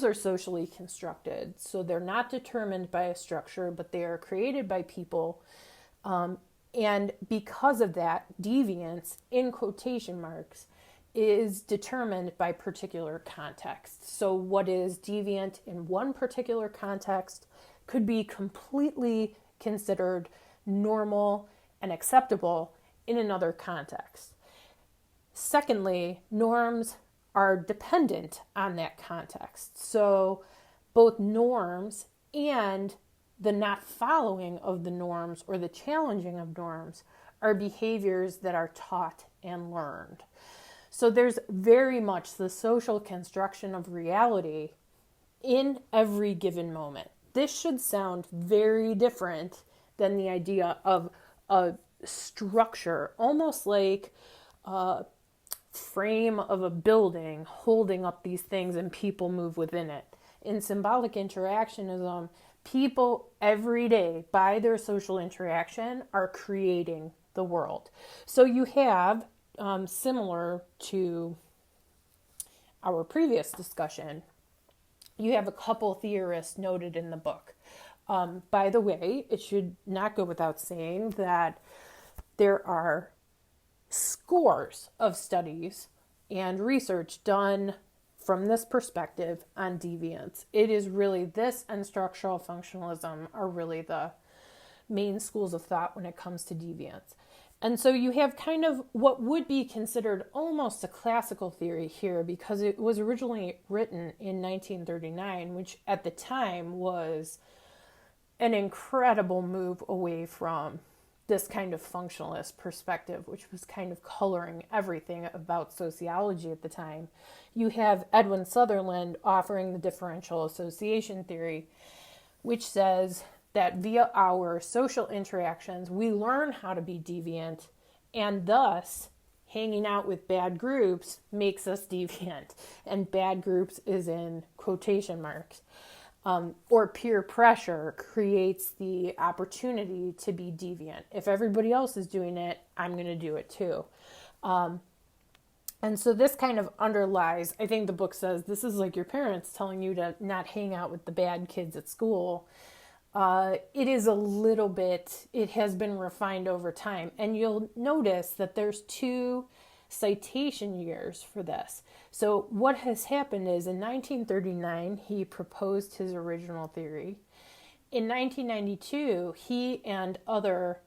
are socially constructed. So they're not determined by a structure, but they are created by people. And because of that, deviance, in quotation marks, is determined by particular context. So what is deviant in one particular context could be completely considered normal and acceptable in another context. Secondly, norms are dependent on that context. So both norms and the not following of the norms or the challenging of norms are behaviors that are taught and learned. So there's very much the social construction of reality in every given moment. This should sound very different than the idea of a structure, almost like a frame of a building holding up these things and people move within it. In symbolic interactionism, people every day, by their social interaction, are creating the world. So you have, similar to our previous discussion, you have a couple theorists noted in the book. By the way, it should not go without saying that there are scores of studies and research done from this perspective on deviance. It is really this and structural functionalism are really the main schools of thought when it comes to deviance. And so you have kind of what would be considered almost a classical theory here, because it was originally written in 1939, which at the time was an incredible move away from this kind of functionalist perspective, which was kind of coloring everything about sociology at the time. You have Edwin Sutherland offering the differential association theory, which says that via our social interactions, we learn how to be deviant, and thus hanging out with bad groups makes us deviant. And bad groups is in quotation marks. Or peer pressure creates the opportunity to be deviant. If everybody else is doing it, I'm going to do it too. And so this kind of underlies, I think the book says, this is like your parents telling you to not hang out with the bad kids at school. It is a little bit, it has been refined over time. And you'll notice that there's 2 citation years for this. So what has happened is in 1939, he proposed his original theory. In 1992, he and other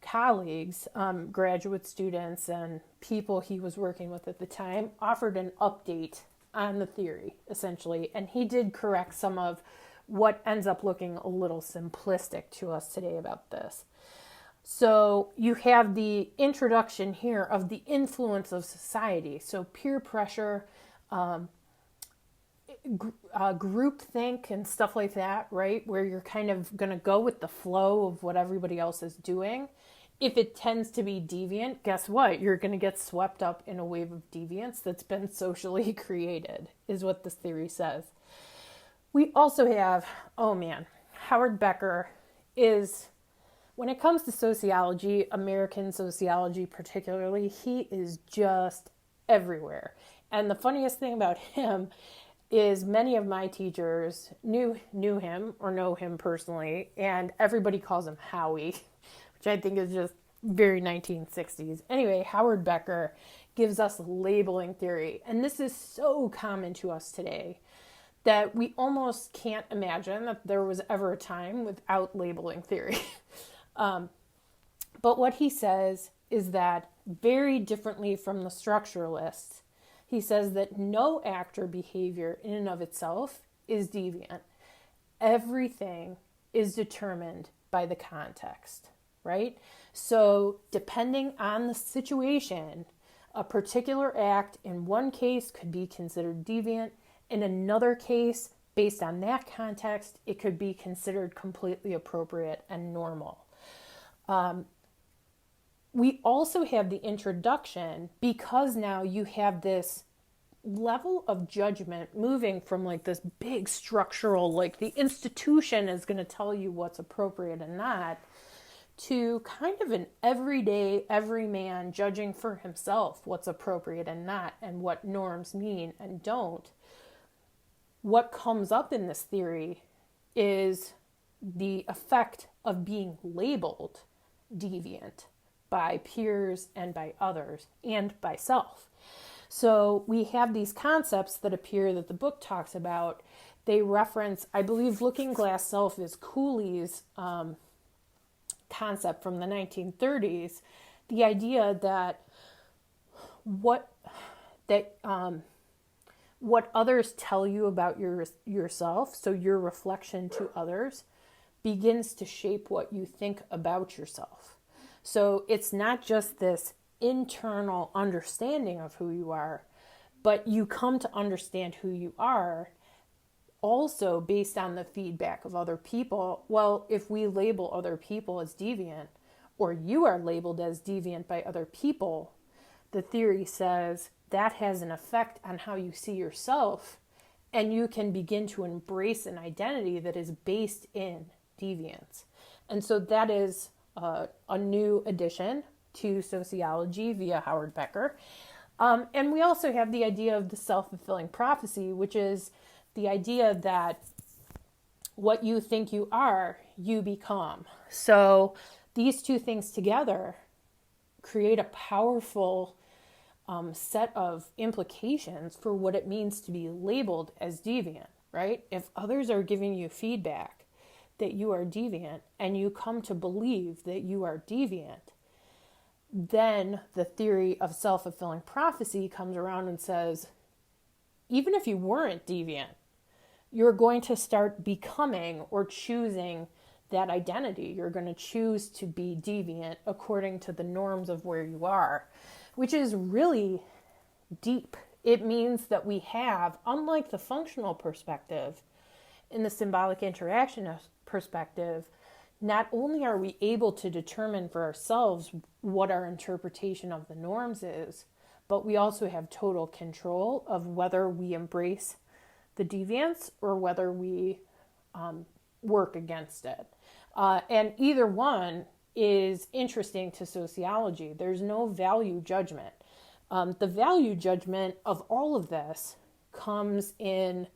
colleagues, graduate students and people he was working with at the time, offered an update on the theory, essentially. And he did correct some of what ends up looking a little simplistic to us today about this. So you have the introduction here of the influence of society. So peer pressure, groupthink and stuff like that, right? Where you're kind of going to go with the flow of what everybody else is doing. If it tends to be deviant, guess what? You're going to get swept up in a wave of deviance that's been socially created, is what this theory says. We also have, Howard Becker is, when it comes to sociology, American sociology particularly, he is just everywhere. And the funniest thing about him is many of my teachers knew him or know him personally, and everybody calls him Howie, which I think is just very 1960s. Anyway, Howard Becker gives us labeling theory, and this is so common to us today that we almost can't imagine that there was ever a time without labeling theory. But what he says is that, very differently from the structuralists, he says that no act or behavior in and of itself is deviant. Everything is determined by the context, right? So depending on the situation, a particular act in one case could be considered deviant. In another case, based on that context, it could be considered completely appropriate and normal. We also have the introduction, because now you have this level of judgment moving from like this big structural, like the institution is going to tell you what's appropriate and not, to kind of an everyday, everyman judging for himself what's appropriate and not, and what norms mean and don't. What comes up in this theory is the effect of being labeled deviant by peers and by others and by self. So we have these concepts that appear that the book talks about. They reference, I believe, Looking Glass Self is Cooley's concept from the 1930s, the idea that what others tell you about yourself, so your reflection to others, begins to shape what you think about yourself. So it's not just this internal understanding of who you are, but you come to understand who you are also based on the feedback of other people. Well, if we label other people as deviant, or you are labeled as deviant by other people, the theory says that has an effect on how you see yourself, and you can begin to embrace an identity that is based in deviance. And so that is a new addition to sociology via Howard Becker. And we also have the idea of the self-fulfilling prophecy, which is the idea that what you think you are, you become. So these two things together create a powerful set of implications for what it means to be labeled as deviant, right? If others are giving you feedback that you are deviant and you come to believe that you are deviant, then the theory of self-fulfilling prophecy comes around and says, even if you weren't deviant, you're going to start becoming or choosing that identity. You're going to choose to be deviant according to the norms of where you are, which is really deep. It means that we have, unlike the functional perspective, in the symbolic interactionist perspective, not only are we able to determine for ourselves what our interpretation of the norms is, but we also have total control of whether we embrace the deviance or whether we work against it. And either one is interesting to sociology. There's no value judgment. The value judgment of all of this comes in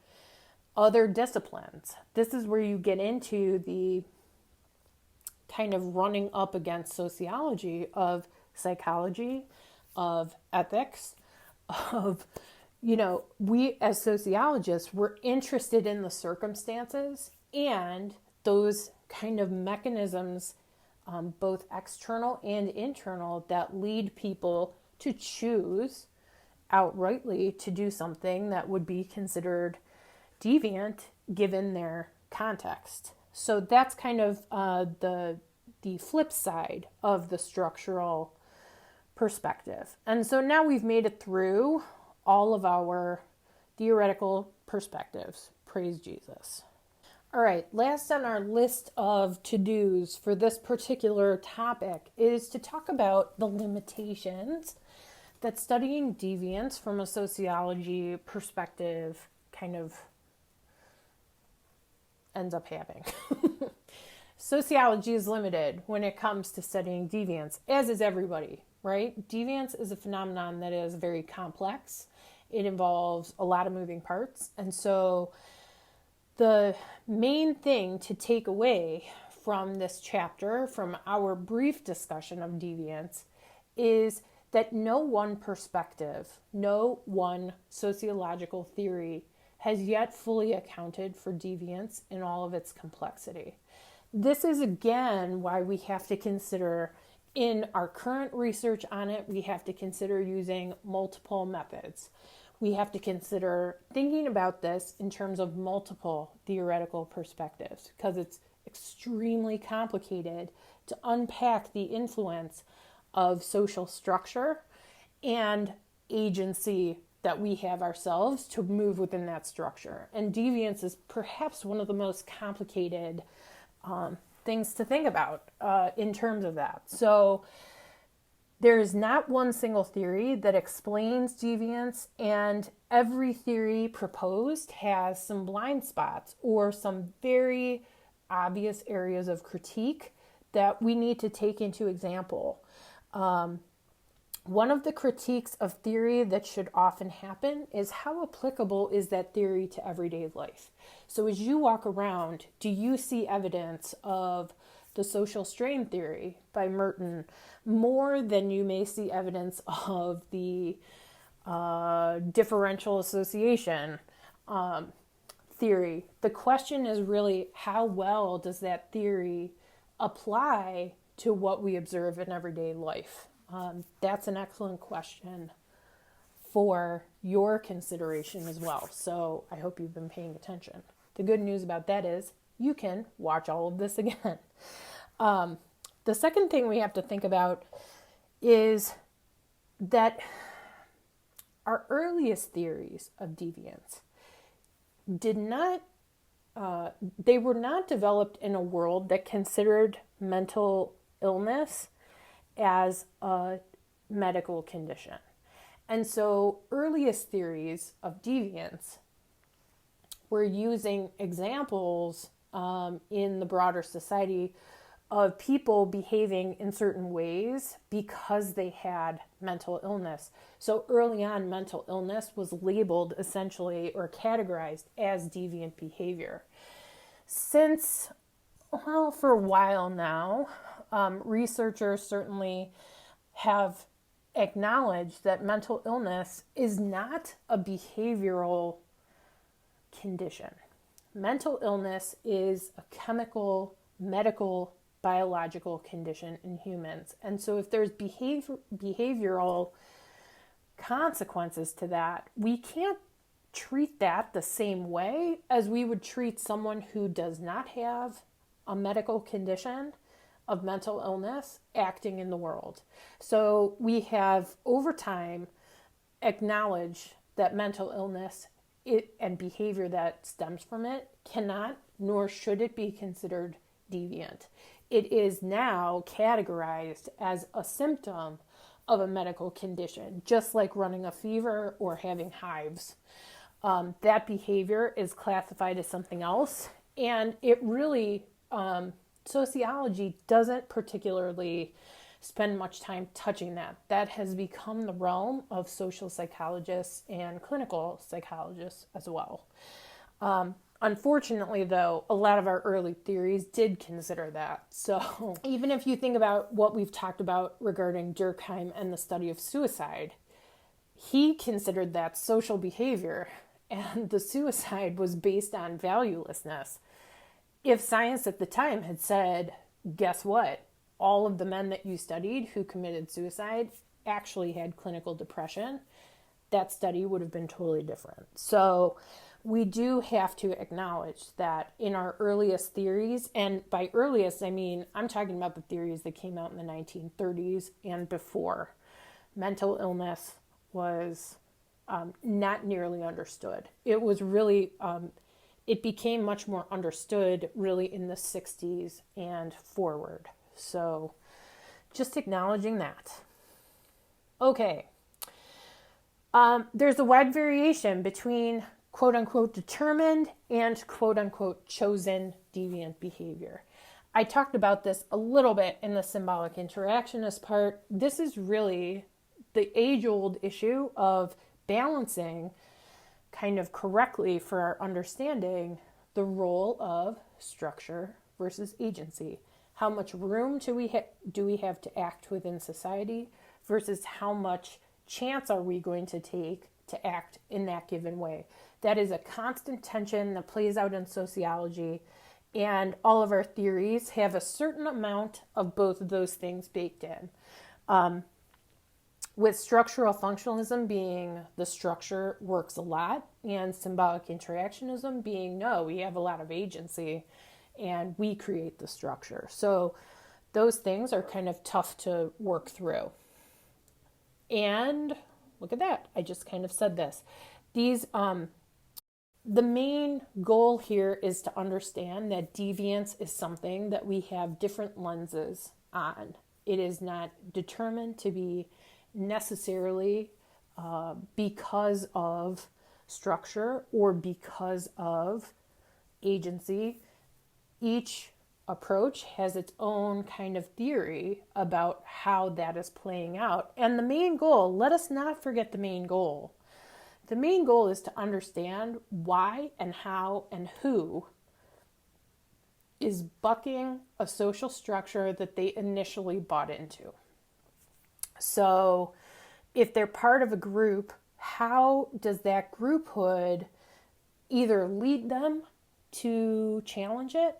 other disciplines. This is where you get into the kind of running up against sociology of psychology, of ethics, of, we as sociologists, we're interested in the circumstances and those kind of mechanisms, both external and internal, that lead people to choose outrightly to do something that would be considered deviant given their context. So that's kind of the the flip side of the structural perspective. And so now we've made it through all of our theoretical perspectives. Praise Jesus. All right, last on our list of to-dos for this particular topic is to talk about the limitations that studying deviance from a sociology perspective kind of ends up having. Sociology is limited when it comes to studying deviance, as is everybody, right? Deviance is a phenomenon that is very complex. It involves a lot of moving parts. And so the main thing to take away from this chapter, from our brief discussion of deviance, is that no one perspective, no one sociological theory has yet fully accounted for deviance in all of its complexity. This is again why we have to consider, in our current research on it, we have to consider using multiple methods. We have to consider thinking about this in terms of multiple theoretical perspectives, because it's extremely complicated to unpack the influence of social structure and agency that we have ourselves to move within that structure. And deviance is perhaps one of the most complicated things to think about in terms of that. So there is not one single theory that explains deviance, and every theory proposed has some blind spots or some very obvious areas of critique that we need to take into example. One of the critiques of theory that should often happen is how applicable is that theory to everyday life? So as you walk around, do you see evidence of the social strain theory by Merton more than you may see evidence of the differential association theory? The question is really, how well does that theory apply to what we observe in everyday life? That's an excellent question for your consideration as well. So I hope you've been paying attention. The good news about that is you can watch all of this again. The second thing we have to think about is that our earliest theories of deviance they were not developed in a world that considered mental illness as a medical condition. And so earliest theories of deviance were using examples in the broader society of people behaving in certain ways because they had mental illness. So early on, mental illness was labeled essentially or categorized as deviant behavior. Since, for a while now, researchers certainly have acknowledged that mental illness is not a behavioral condition. Mental illness is a chemical, medical, biological condition in humans. And so if there's behavioral consequences to that, we can't treat that the same way as we would treat someone who does not have a medical condition of mental illness acting in the world. So we have over time acknowledged that mental illness and behavior that stems from it cannot, nor should it be considered deviant. It is now categorized as a symptom of a medical condition, just like running a fever or having hives. That behavior is classified as something else, and it really, sociology doesn't particularly spend much time touching that. That has become the realm of social psychologists and clinical psychologists as well. Unfortunately, though, a lot of our early theories did consider that. So even if you think about what we've talked about regarding Durkheim and the study of suicide, he considered that social behavior, and the suicide was based on valuelessness. If science at the time had said, guess what? All of the men that you studied who committed suicide actually had clinical depression, that study would have been totally different. So we do have to acknowledge that in our earliest theories, and by earliest, I mean, I'm talking about the theories that came out in the 1930s and before, mental illness was not nearly understood. It was really, it became much more understood really in the 60s and forward. So just acknowledging that. Okay. There's a wide variation between quote unquote determined and quote unquote chosen deviant behavior. I talked about this a little bit in the symbolic interactionist part. This is really the age-old issue of balancing kind of correctly for our understanding the role of structure versus agency. How much room do we have to act within society versus how much chance are we going to take to act in that given way? That is a constant tension that plays out in sociology, and all of our theories have a certain amount of both of those things baked in. With structural functionalism being the structure works a lot, and symbolic interactionism being no, we have a lot of agency and we create the structure. So those things are kind of tough to work through. And look at that, I just kind of said this. These, the main goal here is to understand that deviance is something that we have different lenses on. It is not determined to be necessarily because of structure or because of agency. Each approach has its own kind of theory about how that is playing out. And the main goal, let us not forget the main goal. The main goal is to understand why and how and who is bucking a social structure that they initially bought into. So if they're part of a group, how does that grouphood either lead them to challenge it,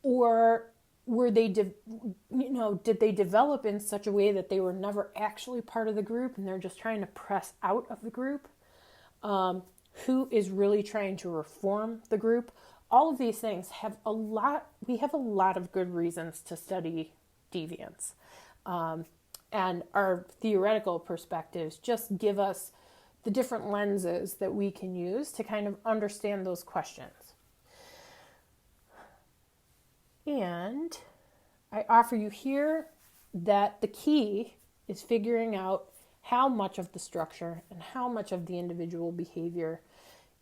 or were they, did they develop in such a way that they were never actually part of the group and they're just trying to press out of the group? Who is really trying to reform the group? All of these things we have a lot of good reasons to study deviance. And our theoretical perspectives just give us the different lenses that we can use to kind of understand those questions. And I offer you here that the key is figuring out how much of the structure and how much of the individual behavior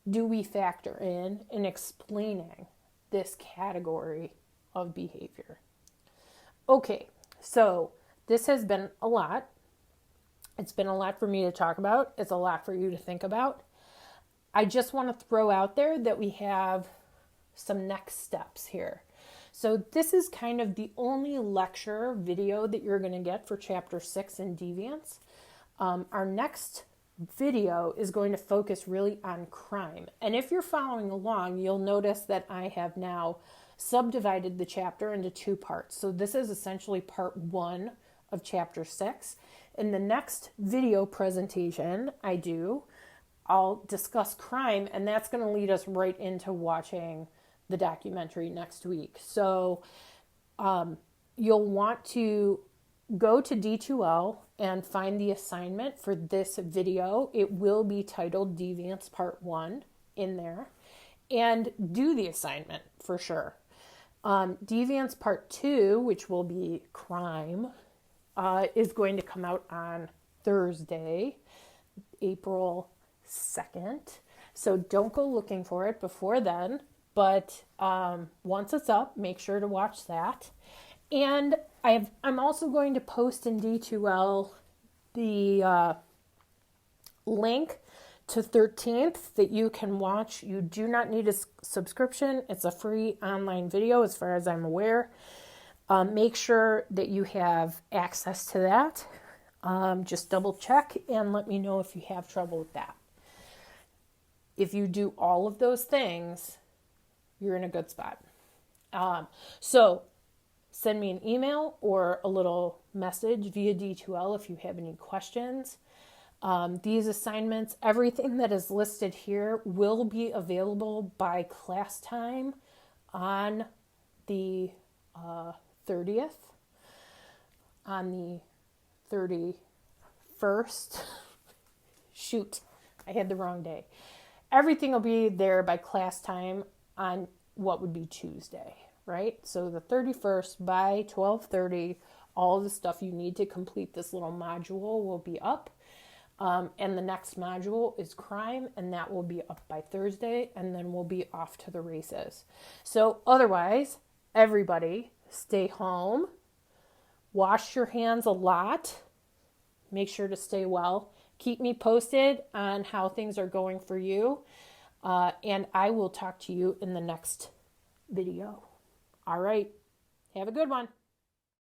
do we factor in explaining this category of behavior. Okay, so this has been a lot. It's been a lot for me to talk about. It's a lot for you to think about. I just want to throw out there that we have some next steps here. So this is kind of the only lecture video that you're going to get for Chapter 6 in Deviance. Our next video is going to focus really on crime. And if you're following along, you'll notice that I have now subdivided the chapter into two parts. So this is essentially part 1 of Chapter 6. In the next video presentation I'll discuss crime, and that's going to lead us right into watching the documentary next week. So you'll want to go to D2L and find the assignment for this video. It will be titled Deviance Part 1 in there, and do the assignment for sure. Deviance Part 2, which will be crime, is going to come out on Thursday, April 2nd. So don't go looking for it before then. But once it's up, make sure to watch that. And I'm also going to post in D2L the link to 13th that you can watch. You do not need a subscription. It's a free online video as far as I'm aware. Make sure that you have access to that. Just double check and let me know if you have trouble with that. If you do all of those things, you're in a good spot. So send me an email or a little message via D2L if you have any questions. These assignments, everything that is listed here will be available by class time on the 30th, on the 31st. Shoot, I had the wrong day. Everything will be there by class time on what would be Tuesday, right? So the 31st by 12:30, all the stuff you need to complete this little module will be up. And the next module is crime, and that will be up by Thursday, and then we'll be off to the races. So otherwise, everybody stay home, wash your hands a lot, make sure to stay well. Keep me posted on how things are going for you, and I will talk to you in the next video. All right, have a good one.